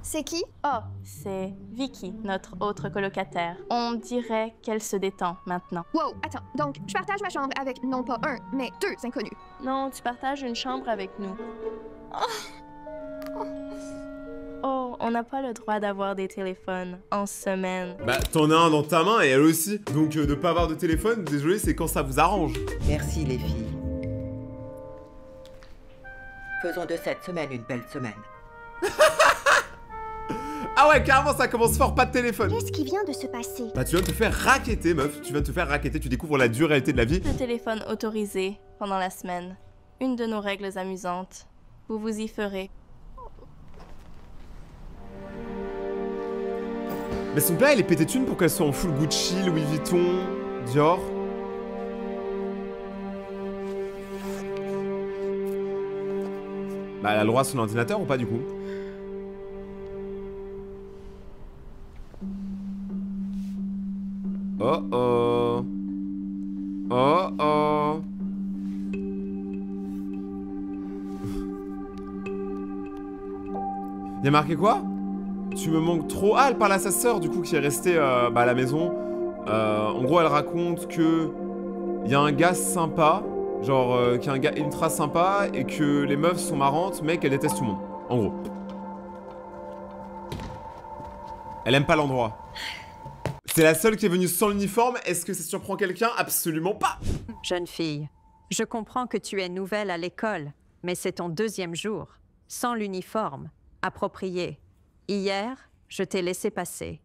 C'est qui? Oh, c'est Vicky, notre autre colocataire. On dirait qu'elle se détend maintenant. Wow, attends, donc je partage ma chambre avec non pas un, mais deux inconnus. Non, tu partages une chambre avec nous. Oh, on n'a pas le droit d'avoir des téléphones en semaine. Bah, t'en as un dans ta main et elle aussi. Donc, de pas avoir de téléphone, désolé, c'est quand ça vous arrange. Merci les filles. Faisons de cette semaine une belle semaine. Ah ouais, carrément, ça commence fort, pas de téléphone. Qu'est-ce qui vient de se passer? Bah, tu viens de te faire racketter, meuf. Tu viens de te faire racketter, tu découvres la dure réalité de la vie. Le téléphone autorisé pendant la semaine. Une de nos règles amusantes. Vous vous y ferez. Mais son père, il est pété de thunes pour qu'elle soit en full Gucci, Louis Vuitton, Dior. Bah, elle a le droit à son ordinateur ou pas, du coup? Oh oh. Oh oh. Y'a marqué quoi? Tu me manques trop. Ah, elle parle à sa sœur, du coup, qui est restée à la maison. En gros, elle raconte que y a un gars sympa, genre, qui est un gars ultra sympa, et que les meufs sont marrantes, mais qu'elle déteste tout le monde. En gros. Elle aime pas l'endroit. C'est la seule qui est venue sans l'uniforme. Est-ce que ça surprend quelqu'un? Absolument pas. Jeune fille, je comprends que tu es nouvelle à l'école, mais c'est ton deuxième jour, sans l'uniforme, approprié. Hier, je t'ai laissé passer.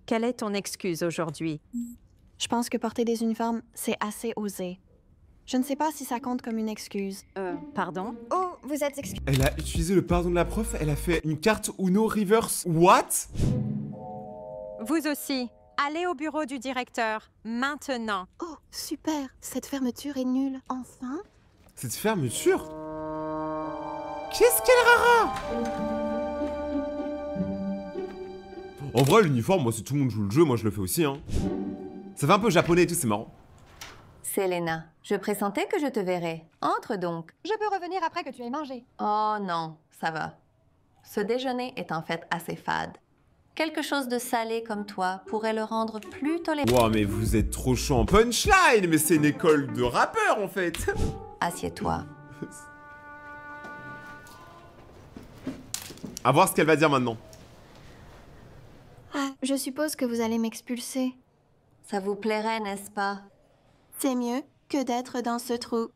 Quelle est ton excuse aujourd'hui? Je pense que porter des uniformes, c'est assez osé. Je ne sais pas si ça compte comme une excuse. Pardon? Oh, vous êtes excusé. Elle a utilisé le pardon de la prof, elle a fait une carte Uno reverse. What? Vous aussi, allez au bureau du directeur, maintenant. Oh, super. Cette fermeture est nulle. Enfin? Cette fermeture? Qu'est-ce qu'elle rara? En vrai, l'uniforme, moi, si tout le monde joue le jeu, moi, je le fais aussi, hein. Ça fait un peu japonais et tout, c'est marrant. Selena, je pressentais que je te verrais. Entre donc. Je peux revenir après que tu aies mangé. Oh non, ça va. Ce déjeuner est en fait assez fade. Quelque chose de salé comme toi pourrait le rendre plus tolérable. Wow, mais vous êtes trop chaud en punchline. Mais c'est une école de rappeurs en fait. Assieds-toi. À voir ce qu'elle va dire maintenant. Ah, je suppose que vous allez m'expulser. Ça vous plairait, n'est-ce pas? C'est mieux que d'être dans ce trou.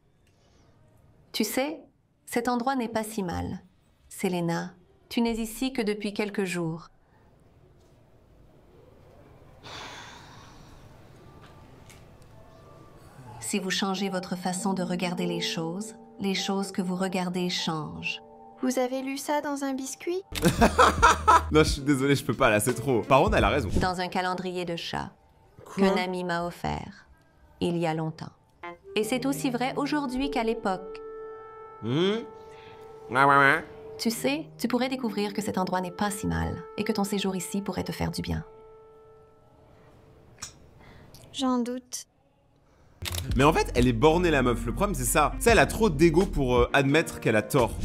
Tu sais, cet endroit n'est pas si mal. Selena, tu n'es ici que depuis quelques jours. Si vous changez votre façon de regarder les choses que vous regardez changent. Vous avez lu ça dans un biscuit? Non, je suis désolé, je peux pas là, c'est trop. Par contre, elle a raison. Dans un calendrier de chat qu'un ami m'a offert il y a longtemps. Et c'est aussi vrai aujourd'hui qu'à l'époque. Tu sais, tu pourrais découvrir que cet endroit n'est pas si mal et que ton séjour ici pourrait te faire du bien. J'en doute. Mais en fait, elle est bornée la meuf, le problème c'est ça. Ça, elle a trop d'ego pour admettre qu'elle a tort.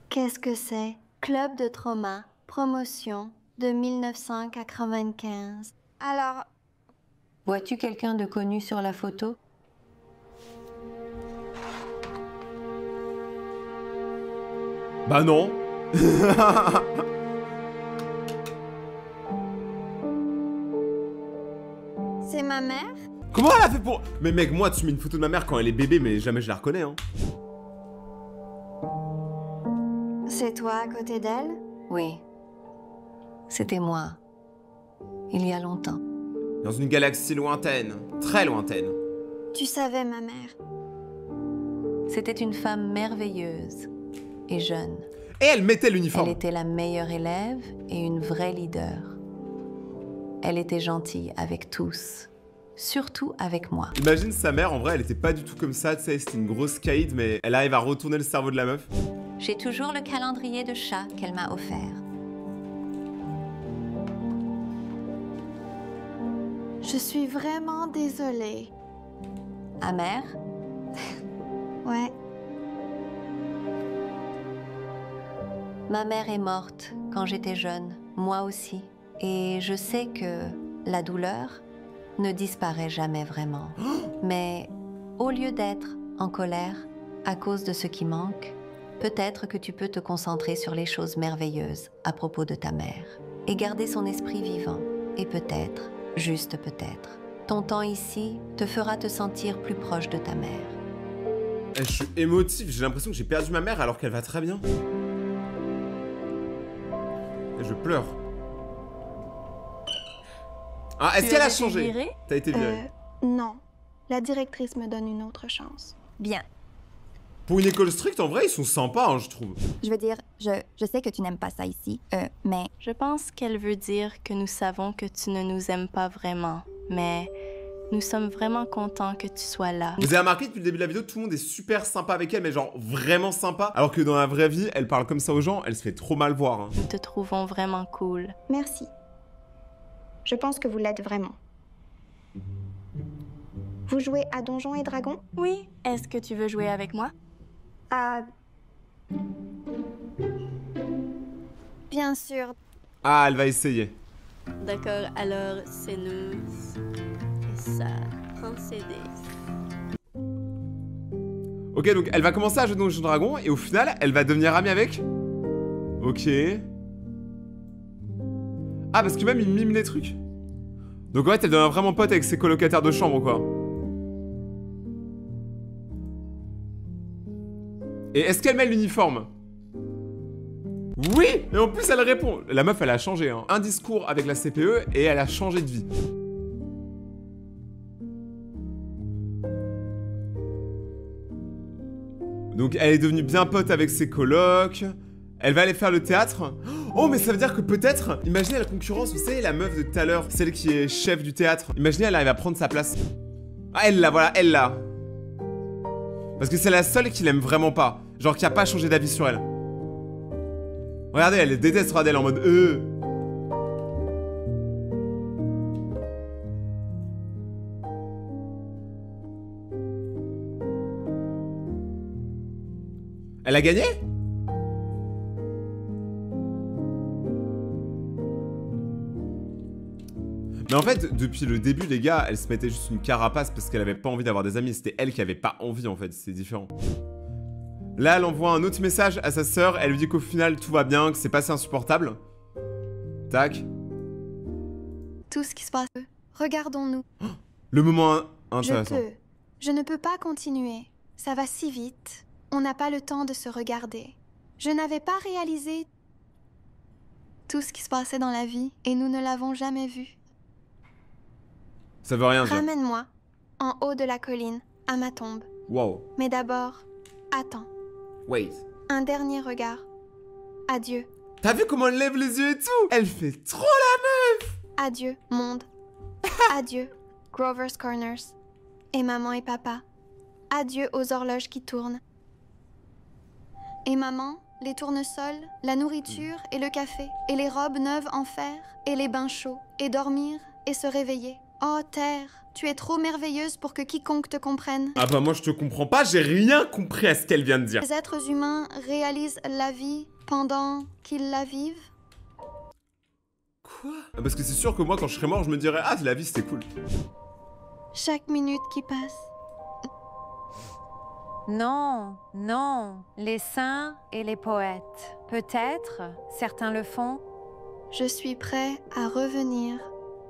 Qu'est-ce que c'est? Club de trauma, promotion de 1995. Alors... Vois-tu quelqu'un de connu sur la photo? Bah non. C'est ma mère? Comment elle a fait pour... Mais mec, moi, tu mets une photo de ma mère quand elle est bébé, mais jamais je la reconnais, hein. C'est toi à côté d'elle? Oui. C'était moi. Il y a longtemps. Dans une galaxie lointaine. Très lointaine. Tu savais ma mère. C'était une femme merveilleuse et jeune. Et elle mettait l'uniforme. Elle était la meilleure élève et une vraie leader. Elle était gentille avec tous. Surtout avec moi. Imagine sa mère, en vrai, elle était pas du tout comme ça, tu sais, c'était une grosse caïd, mais elle arrive à retourner le cerveau de la meuf. J'ai toujours le calendrier de chat qu'elle m'a offert. Je suis vraiment désolée. Amère? Ouais. Ma mère est morte quand j'étais jeune, moi aussi. Et je sais que la douleur ne disparaît jamais vraiment. Mais au lieu d'être en colère à cause de ce qui manque, peut-être que tu peux te concentrer sur les choses merveilleuses à propos de ta mère et garder son esprit vivant. Et peut-être, juste peut-être, ton temps ici te fera te sentir plus proche de ta mère. Je suis émotif, j'ai l'impression que j'ai perdu ma mère alors qu'elle va très bien. Et je pleure. Ah, est-ce qu'elle a changé? T'as été virée? Non. La directrice me donne une autre chance. Bien. Pour une école stricte, en vrai, ils sont sympas, hein, je trouve. Je veux dire, je sais que tu n'aimes pas ça ici, mais... Je pense qu'elle veut dire que nous savons que tu ne nous aimes pas vraiment, mais nous sommes vraiment contents que tu sois là. Vous avez remarqué depuis le début de la vidéo, tout le monde est super sympa avec elle, mais genre vraiment sympa. Alors que dans la vraie vie, elle parle comme ça aux gens, elle se fait trop mal voir. Hein. Nous te trouvons vraiment cool. Merci. Je pense que vous l'êtes vraiment. Vous jouez à Donjons et Dragons? Oui. Est-ce que tu veux jouer avec moi? Bien sûr. Ah, elle va essayer. D'accord, alors c'est nous... Et ça... Prends CD. Ok, donc elle va commencer à jouer Donjons et Dragons, et au final, elle va devenir amie avec? Ok. Ah, parce que même il mime les trucs. Donc en fait, elle devient vraiment pote avec ses colocataires de chambre, quoi. Et est-ce qu'elle met l'uniforme? Oui! Et en plus, elle répond. La meuf, elle a changé, hein. Un discours avec la CPE, et elle a changé de vie. Donc elle est devenue bien pote avec ses colocs. Elle va aller faire le théâtre. Oh, mais ça veut dire que peut-être... Imaginez la concurrence, vous savez, la meuf de tout à l'heure, celle qui est chef du théâtre. Imaginez, elle arrive à prendre sa place. Ah, elle là, voilà, elle là. Parce que c'est la seule qui l'aime vraiment pas. Genre qui a pas changé d'avis sur elle. Regardez, elle déteste Radel en mode Elle a gagné? Mais en fait, depuis le début, les gars, elle se mettait juste une carapace parce qu'elle avait pas envie d'avoir des amis. C'était elle qui avait pas envie, en fait. C'est différent. Là, elle envoie un autre message à sa sœur. Elle lui dit qu'au final, tout va bien, que c'est passé insupportable. Tac. Tout ce qui se passe. Regardons-nous. Le moment intéressant. Je ne peux pas continuer. Ça va si vite. On n'a pas le temps de se regarder. Je n'avais pas réalisé tout ce qui se passait dans la vie et nous ne l'avons jamais vu. Ça veut rien dire. Ramène-moi en haut de la colline, à ma tombe. Wow. Mais d'abord, attends. Wait. Un dernier regard. Adieu. T'as vu comment elle lève les yeux et tout? Elle fait trop la meuf. Adieu, monde. Adieu, Grover's Corners. Et maman et papa. Adieu aux horloges qui tournent. Et maman, les tournesols, la nourriture et le café. Et les robes neuves en fer. Et les bains chauds. Et dormir et se réveiller. Oh, Terre, tu es trop merveilleuse pour que quiconque te comprenne. Ah bah moi je te comprends pas, j'ai rien compris à ce qu'elle vient de dire. Les êtres humains réalisent la vie pendant qu'ils la vivent. Quoi? Parce que c'est sûr que moi quand je serais mort, je me dirais ah la vie c'était cool. Chaque minute qui passe. Non, non, les saints et les poètes. Peut-être, certains le font. Je suis prêt à revenir.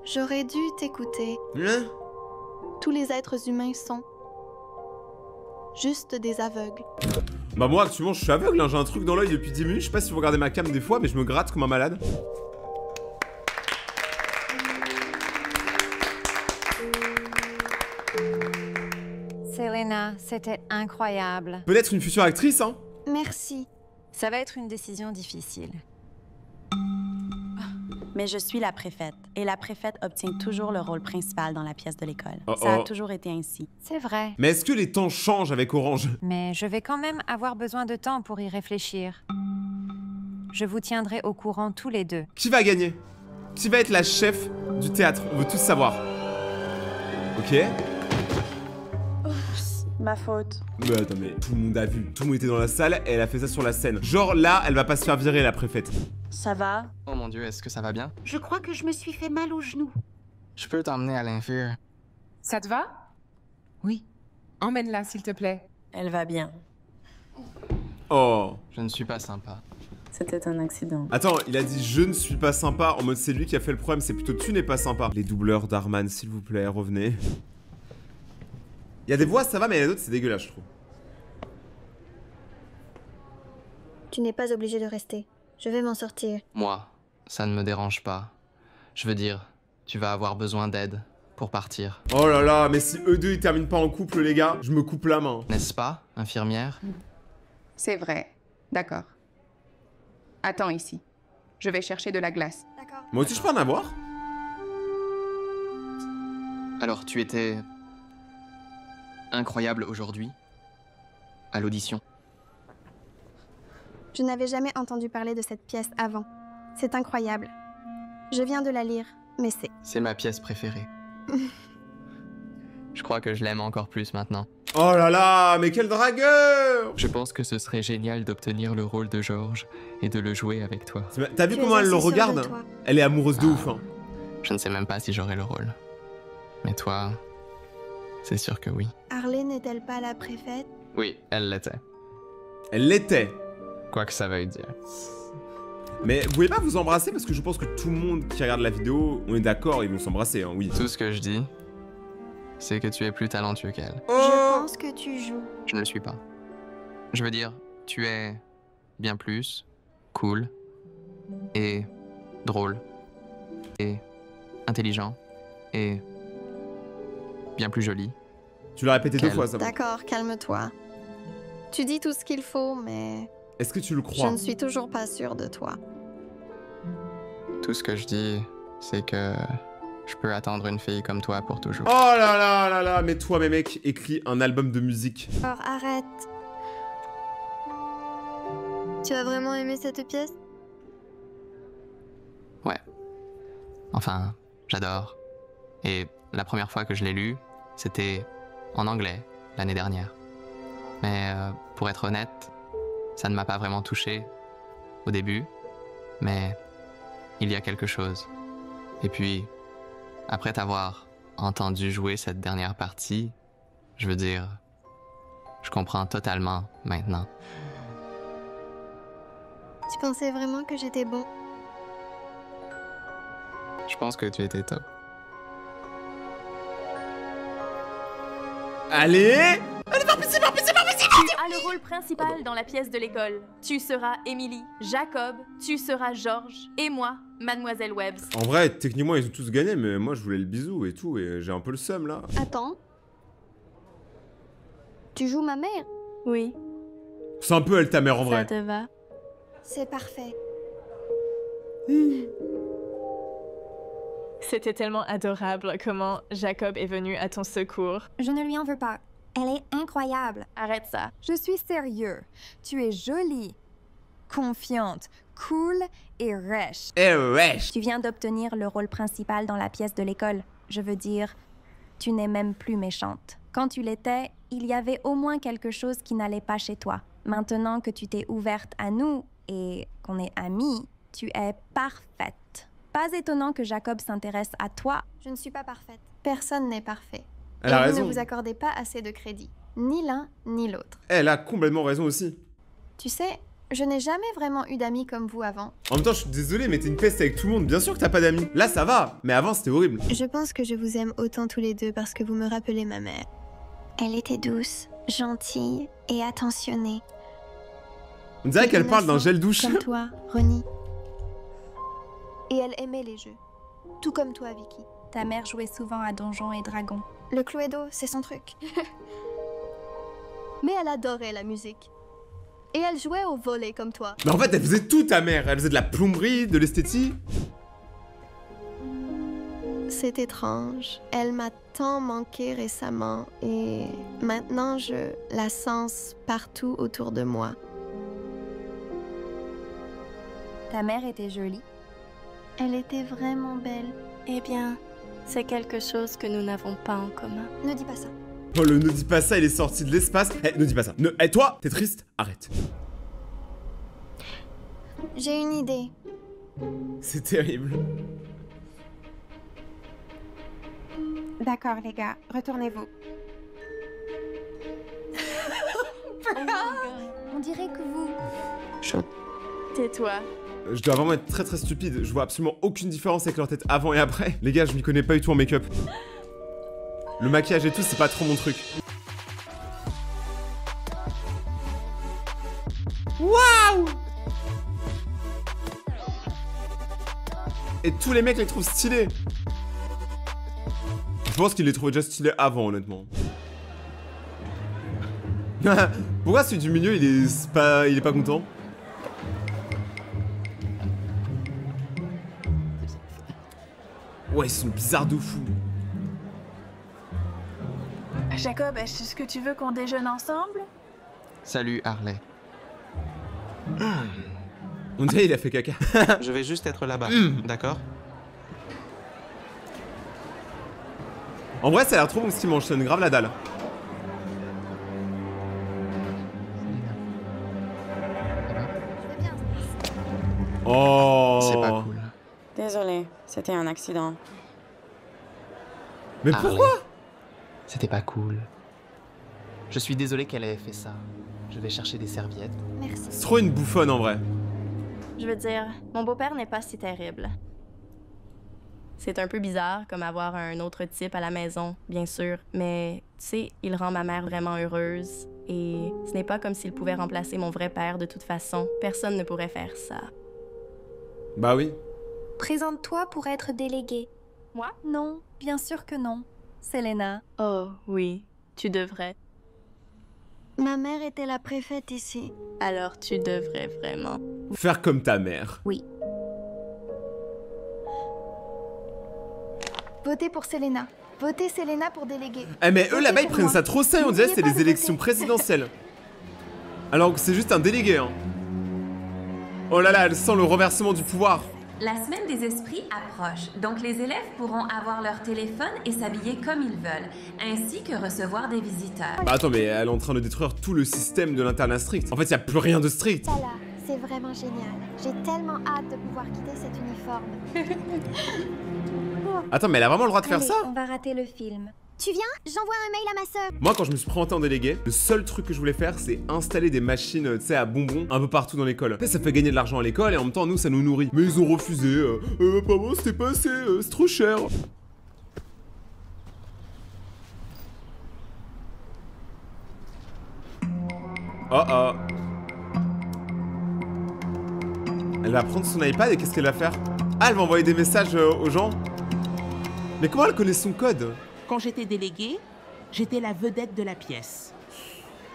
J'aurais dû t'écouter. Hein? Tous les êtres humains sont juste des aveugles. Bah moi actuellement je suis aveugle, hein. J'ai un truc dans l'œil depuis 10 minutes. Je sais pas si vous regardez ma cam des fois, mais je me gratte comme un malade. Selena, c'était incroyable. Peut-être une future actrice, hein? Merci. Ça va être une décision difficile. Mais je suis la préfète, et la préfète obtient toujours le rôle principal dans la pièce de l'école. Oh, Ça a toujours été ainsi. C'est vrai. Mais est-ce que les temps changent avec Orange? Mais je vais quand même avoir besoin de temps pour y réfléchir. Je vous tiendrai au courant tous les deux. Qui va gagner? Qui va être la chef du théâtre? On veut tous savoir. Ok. Ma faute. Mais attends, mais tout le monde a vu. Tout le monde était dans la salle et elle a fait ça sur la scène. Genre là, elle va pas se faire virer, la préfète. Ça va? Oh mon dieu, est-ce que ça va bien? Je crois que je me suis fait mal au genou. Je peux t'emmener à l'infir. Ça te va? Oui. Emmène-la, s'il te plaît. Elle va bien. Oh. Je ne suis pas sympa. C'était un accident. Attends, il a dit je ne suis pas sympa. En mode c'est lui qui a fait le problème, c'est plutôt tu n'es pas sympa. Les doubleurs d'Arman, s'il vous plaît, revenez. Il y a des voix, ça va, mais il y en a d'autres, c'est dégueulasse, je trouve. Tu n'es pas obligé de rester. Je vais m'en sortir. Moi, ça ne me dérange pas. Je veux dire, tu vas avoir besoin d'aide pour partir. Oh là là, mais si eux deux ils terminent pas en couple, les gars, je me coupe la main. N'est-ce pas, infirmière? C'est vrai. D'accord. Attends ici. Je vais chercher de la glace. D'accord. Moi aussi, je peux en avoir? Alors, tu étais incroyable aujourd'hui, à l'audition. Je n'avais jamais entendu parler de cette pièce avant. C'est incroyable. Je viens de la lire, mais c'est... C'est ma pièce préférée. Je crois que je l'aime encore plus maintenant. Oh là là, mais quel dragueur! Je pense que ce serait génial d'obtenir le rôle de George et de le jouer avec toi. T'as vu comment elle le regarde? Elle est amoureuse de ouf, hein. Je ne sais même pas si j'aurai le rôle. Mais toi, c'est sûr que oui. Harley n'est-elle pas la préfète? Oui, elle l'était. Elle l'était. Quoi que ça veuille dire. Mais vous pouvez pas vous embrasser parce que je pense que tout le monde qui regarde la vidéo, on est d'accord, ils vont s'embrasser, hein, oui. Tout ce que je dis, c'est que tu es plus talentueux qu'elle. Je pense que tu joues. Je ne le suis pas. Je veux dire, tu es bien plus cool et drôle et intelligent et bien plus joli. Tu l'as répété 2 fois, ça va. D'accord, calme-toi. Tu dis tout ce qu'il faut, mais... Est-ce que tu le crois? Je ne suis toujours pas sûre de toi. Tout ce que je dis, c'est que je peux attendre une fille comme toi pour toujours. Oh là là là là, mais toi, mes mecs, écris un album de musique. Alors arrête. Tu as vraiment aimé cette pièce? Ouais. Enfin, j'adore. Et la première fois que je l'ai lu, c'était en anglais, l'année dernière. Mais pour être honnête, ça ne m'a pas vraiment touché au début, mais il y a quelque chose. Et puis, après t'avoir entendu jouer cette dernière partie, je veux dire, je comprends totalement maintenant. Tu pensais vraiment que j'étais bon? Je pense que tu étais top. Allez! Tu as le rôle principal dans la pièce de l'école. Tu seras Emily, Jacob, tu seras George, et moi, Mademoiselle Webbs. En vrai, techniquement, ils ont tous gagné, mais moi, je voulais le bisou et tout, et j'ai un peu le seum, là. Attends. Tu joues ma mère? Oui. C'est un peu elle, ta mère, en vrai. Ça te va? C'est parfait. C'était tellement adorable comment Jacob est venu à ton secours. Je ne lui en veux pas. Elle est incroyable. Arrête ça. Je suis sérieux. Tu es jolie, confiante, cool et rêche. Eh wesh! Tu viens d'obtenir le rôle principal dans la pièce de l'école. Je veux dire, tu n'es même plus méchante. Quand tu l'étais, il y avait au moins quelque chose qui n'allait pas chez toi. Maintenant que tu t'es ouverte à nous et qu'on est amis, tu es parfaite. Pas étonnant que Jacob s'intéresse à toi. Je ne suis pas parfaite. Personne n'est parfait. Elle a et raison. vous ne vous accordez pas assez de crédit. Ni l'un, ni l'autre. Elle a complètement raison aussi. Tu sais, je n'ai jamais vraiment eu d'amis comme vous avant. En même temps, je suis désolé, mais t'es une peste avec tout le monde. Bien sûr que t'as pas d'amis. Là, ça va. Mais avant, c'était horrible. Je pense que je vous aime autant tous les deux parce que vous me rappelez ma mère. Elle était douce, gentille et attentionnée. On dirait qu'elle parle d'un gel douche. Comme toi, Ronnie. Et elle aimait les jeux. Tout comme toi, Vicky. Ta mère jouait souvent à Donjons et Dragons. Le Cluedo, c'est son truc. Mais elle adorait la musique. Et elle jouait au volley comme toi. Mais en fait, elle faisait tout, ta mère. Elle faisait de la plomberie, de l'esthétique. C'est étrange. Elle m'a tant manqué récemment. Et maintenant, je la sens partout autour de moi. Ta mère était jolie. Elle était vraiment belle. Eh bien, c'est quelque chose que nous n'avons pas en commun. Ne dis pas ça. Oh, le ne dis pas ça, il est sorti de l'espace. Eh, ne dis pas ça. Eh, toi, t'es triste? Arrête. J'ai une idée. C'est terrible. D'accord, les gars, retournez-vous. On dirait que vous... Chaud. Tais-toi. Je dois vraiment être très stupide. Je vois absolument aucune différence avec leur tête avant et après. Les gars, je m'y connais pas du tout en make-up. Le maquillage et tout, c'est pas trop mon truc. Waouh! Et tous les mecs les trouvent stylés. Je pense qu'ils les trouvaient déjà stylés avant, honnêtement. Pourquoi celui du milieu, il est pas content? Ouais, ils sont bizarres de fou. Jacob, est-ce que tu veux qu'on déjeune ensemble? Salut, Harley. On dirait il a fait caca. Je vais juste être là-bas, d'accord? En vrai, ça a l'air trop bon ce qu'il mange, ça donne grave la dalle. Oh. C'est pas cool. Désolée, c'était un accident. Mais Harley, pourquoi? C'était pas cool. Je suis désolé qu'elle ait fait ça. Je vais chercher des serviettes. Merci. C'est trop une bouffonne en vrai. Je veux dire, mon beau-père n'est pas si terrible. C'est un peu bizarre comme avoir un autre type à la maison, bien sûr, mais tu sais, il rend ma mère vraiment heureuse et ce n'est pas comme s'il pouvait remplacer mon vrai père de toute façon. Personne ne pourrait faire ça. Bah oui. Présente-toi pour être déléguée. Moi? Non, bien sûr que non. Selena. Oh, oui, tu devrais. Ma mère était la préfète ici. Alors tu devrais vraiment. Faire comme ta mère. Oui. Votez pour Selena. Votez Selena pour déléguée. Eh mais eux Votez là-bas ils pour prennent moi. ça trop sérieux, on dirait que c'est N'oubliez les pas de élections voter. présidentielles. Alors que c'est juste un délégué, hein. Oh là là, elle sent le renversement du pouvoir. La semaine des esprits approche, donc les élèves pourront avoir leur téléphone et s'habiller comme ils veulent, ainsi que recevoir des visiteurs. Bah attends, mais elle est en train de détruire tout le système de l'internat strict. En fait, il n'y a plus rien de strict. Voilà, c'est vraiment génial. J'ai tellement hâte de pouvoir quitter cet uniforme. Attends, mais elle a vraiment le droit de faire Allez, ça? on va rater le film. Tu viens? J'envoie un mail à ma sœur. Moi, quand je me suis présenté en délégué, le seul truc que je voulais faire, c'est installer des machines, tu sais, à bonbons un peu partout dans l'école. Ça fait gagner de l'argent à l'école et en même temps, nous, ça nous nourrit. Mais ils ont refusé. Pas bon, c'était pas assez, c'est trop cher. Oh. Elle va prendre son iPad et qu'est-ce qu'elle va faire? Ah, elle va envoyer des messages aux gens. Mais comment elle connaît son code? Quand j'étais déléguée, j'étais la vedette de la pièce.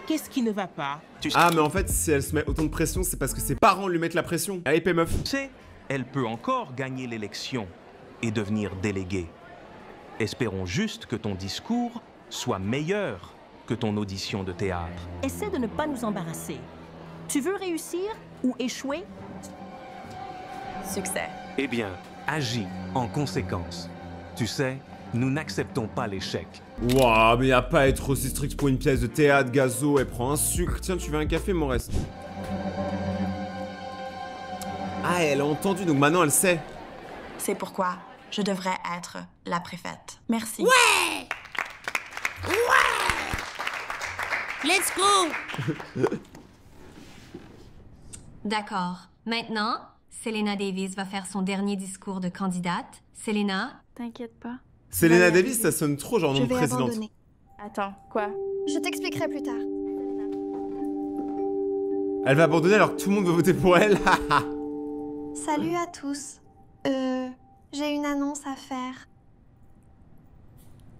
Qu'est-ce qui ne va pas? Ah, mais en fait, si elle se met autant de pression, c'est parce que ses parents lui mettent la pression. Allez, paix meuf. Tu sais, elle peut encore gagner l'élection et devenir déléguée. Espérons juste que ton discours soit meilleur que ton audition de théâtre. Essaie de ne pas nous embarrasser. Tu veux réussir ou échouer? Succès. Eh bien, agis en conséquence. Tu sais, nous n'acceptons pas l'échec. Waouh, mais y a pas à être aussi strict pour une pièce de théâtre, Gazo. Elle prend un sucre. Tiens, tu veux un café, mon reste? Ah, elle a entendu, donc maintenant elle sait. C'est pourquoi je devrais être la préfète. Merci. Ouais! Let's go! D'accord. Maintenant, Selena Davis va faire son dernier discours de candidate. Selena? T'inquiète pas. Selena Davis, ça sonne trop genre nom de Je vais présidente. abandonner. Attends, quoi? Je t'expliquerai plus tard. Elle va abandonner alors que tout le monde veut voter pour elle. Salut à tous. J'ai une annonce à faire.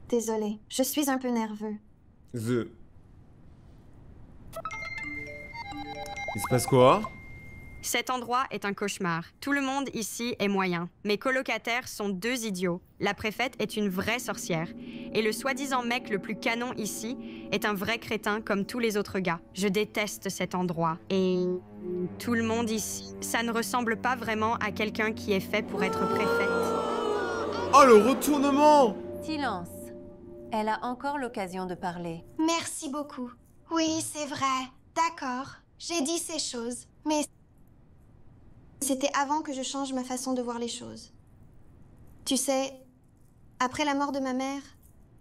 Désolée, je suis un peu nerveux. Il se passe quoi? Cet endroit est un cauchemar. Tout le monde ici est moyen. Mes colocataires sont deux idiots. La préfète est une vraie sorcière. Et le soi-disant mec le plus canon ici est un vrai crétin comme tous les autres gars. Je déteste cet endroit. Et tout le monde ici, ça ne ressemble pas vraiment à quelqu'un qui est fait pour être préfète. Oh, le retournement! Silence. Elle a encore l'occasion de parler. Merci beaucoup. Oui, c'est vrai. D'accord. J'ai dit ces choses. Mais c'était avant que je change ma façon de voir les choses. Tu sais, après la mort de ma mère,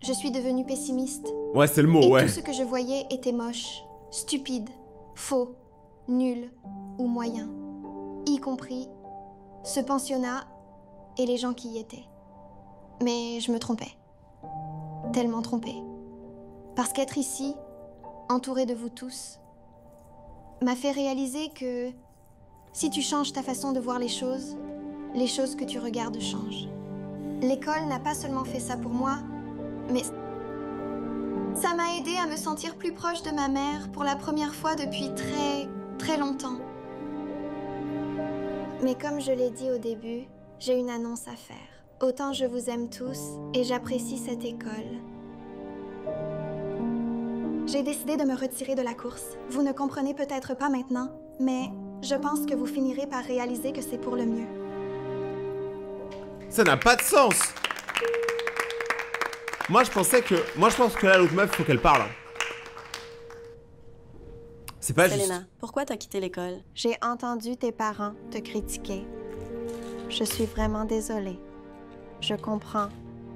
je suis devenue pessimiste. Ouais, c'est le mot, Et ouais. tout ce que je voyais était moche, stupide, faux, nul ou moyen. Y compris ce pensionnat et les gens qui y étaient. Mais je me trompais. Tellement trompée. Parce qu'être ici, entourée de vous tous, m'a fait réaliser que si tu changes ta façon de voir les choses que tu regardes changent. L'école n'a pas seulement fait ça pour moi, mais ça m'a aidé à me sentir plus proche de ma mère pour la première fois depuis très longtemps. Mais comme je l'ai dit au début, j'ai une annonce à faire. Autant je vous aime tous et j'apprécie cette école. J'ai décidé de me retirer de la course. Vous ne comprenez peut-être pas maintenant, mais je pense que vous finirez par réaliser que c'est pour le mieux. Ça n'a pas de sens. Moi, je pense que là, l'autre meuf, faut qu'elle parle. C'est pas Selena, juste. pourquoi t'as quitté l'école? J'ai entendu tes parents te critiquer. Je suis vraiment désolée. Je comprends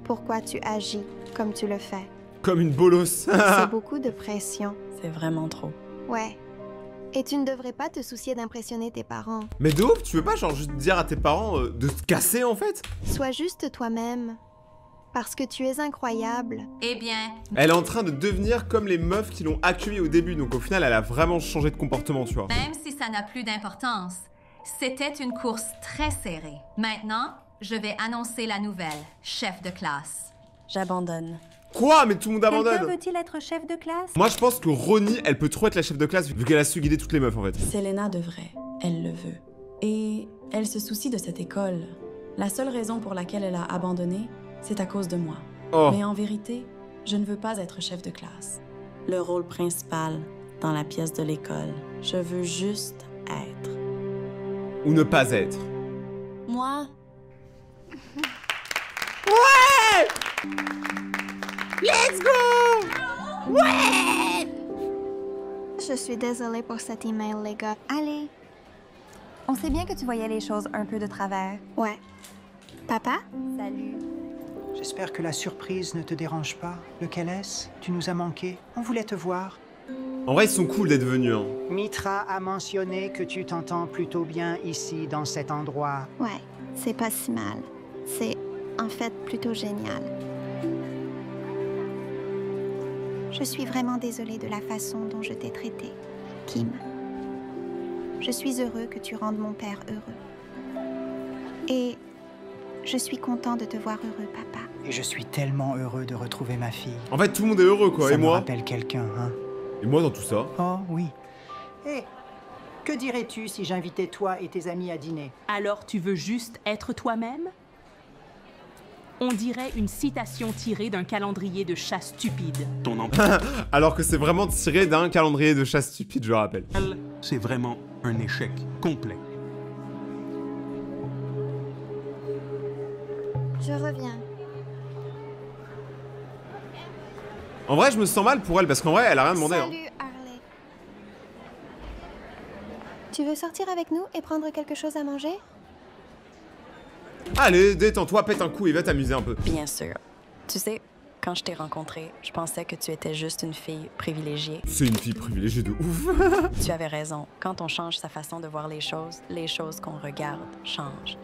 pourquoi tu agis comme tu le fais. Comme une bolosse. C'est beaucoup de pression. C'est vraiment trop. Ouais. Et tu ne devrais pas te soucier d'impressionner tes parents. Mais de ouf, tu veux pas genre juste dire à tes parents de te casser en fait? Sois juste toi-même. Parce que tu es incroyable. Eh bien... Elle est en train de devenir comme les meufs qui l'ont accueillie au début, donc au final, elle a vraiment changé de comportement, tu vois. Même si ça n'a plus d'importance, c'était une course très serrée. Maintenant, je vais annoncer la nouvelle chef de classe. J'abandonne. Quoi? Mais tout le monde abandonne. Quelqu'un veut-il être chef de classe? Moi, je pense que Ronnie, elle peut trop être la chef de classe vu qu'elle a su guider toutes les meufs, en fait. Selena devrait. Elle le veut. Et elle se soucie de cette école. La seule raison pour laquelle elle a abandonné, c'est à cause de moi. Oh. Mais en vérité, je ne veux pas être chef de classe. Le rôle principal dans la pièce de l'école. Je veux juste être. ou ne pas être? Moi... Ouais! Let's go! Ouais! Je suis désolée pour cet email, les gars. Allez. On sait bien que tu voyais les choses un peu de travers. Ouais. Papa? Salut. J'espère que la surprise ne te dérange pas. Lequel est-ce? Tu nous as manqué. On voulait te voir. En vrai, ils sont cool d'être venus. Hein. Mitra a mentionné que tu t'entends plutôt bien ici, dans cet endroit. Ouais, c'est pas si mal. C'est en fait plutôt génial. Je suis vraiment désolée de la façon dont je t'ai traité, Kim. Je suis heureux que tu rendes mon père heureux. Et je suis content de te voir heureux, papa. Et je suis tellement heureux de retrouver ma fille. En fait, tout le monde est heureux, quoi. Ça Et me moi? rappelle quelqu'un, hein. Et moi dans tout ça? Oh, oui. Hé, que dirais-tu si j'invitais toi et tes amis à dîner? Alors tu veux juste être toi-même? On dirait une citation tirée d'un calendrier de chat stupide. Ton Alors que c'est vraiment tiré d'un calendrier de chasse stupide, je rappelle. C'est vraiment un échec complet. Je reviens. En vrai, je me sens mal pour elle parce qu'en vrai, elle a rien demandé. Hein. Salut, Harley. Tu veux sortir avec nous et prendre quelque chose à manger? Allez, détends-toi, pète un coup et va t'amuser un peu. Bien sûr. Tu sais, quand je t'ai rencontrée, je pensais que tu étais juste une fille privilégiée. C'est une fille privilégiée de ouf. Tu avais raison. Quand on change sa façon de voir les choses qu'on regarde changent.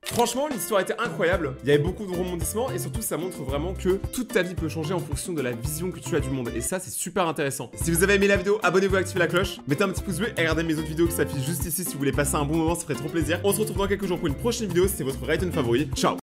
Franchement, l'histoire était incroyable. Il y avait beaucoup de rebondissements et surtout, ça montre vraiment que toute ta vie peut changer en fonction de la vision que tu as du monde. Et ça, c'est super intéressant. Si vous avez aimé la vidéo, abonnez-vous et activez la cloche. Mettez un petit pouce bleu et regardez mes autres vidéos qui s'affichent juste ici si vous voulez passer un bon moment, ça ferait trop plaisir. On se retrouve dans quelques jours pour une prochaine vidéo. C'était votre Rayton favori. Ciao!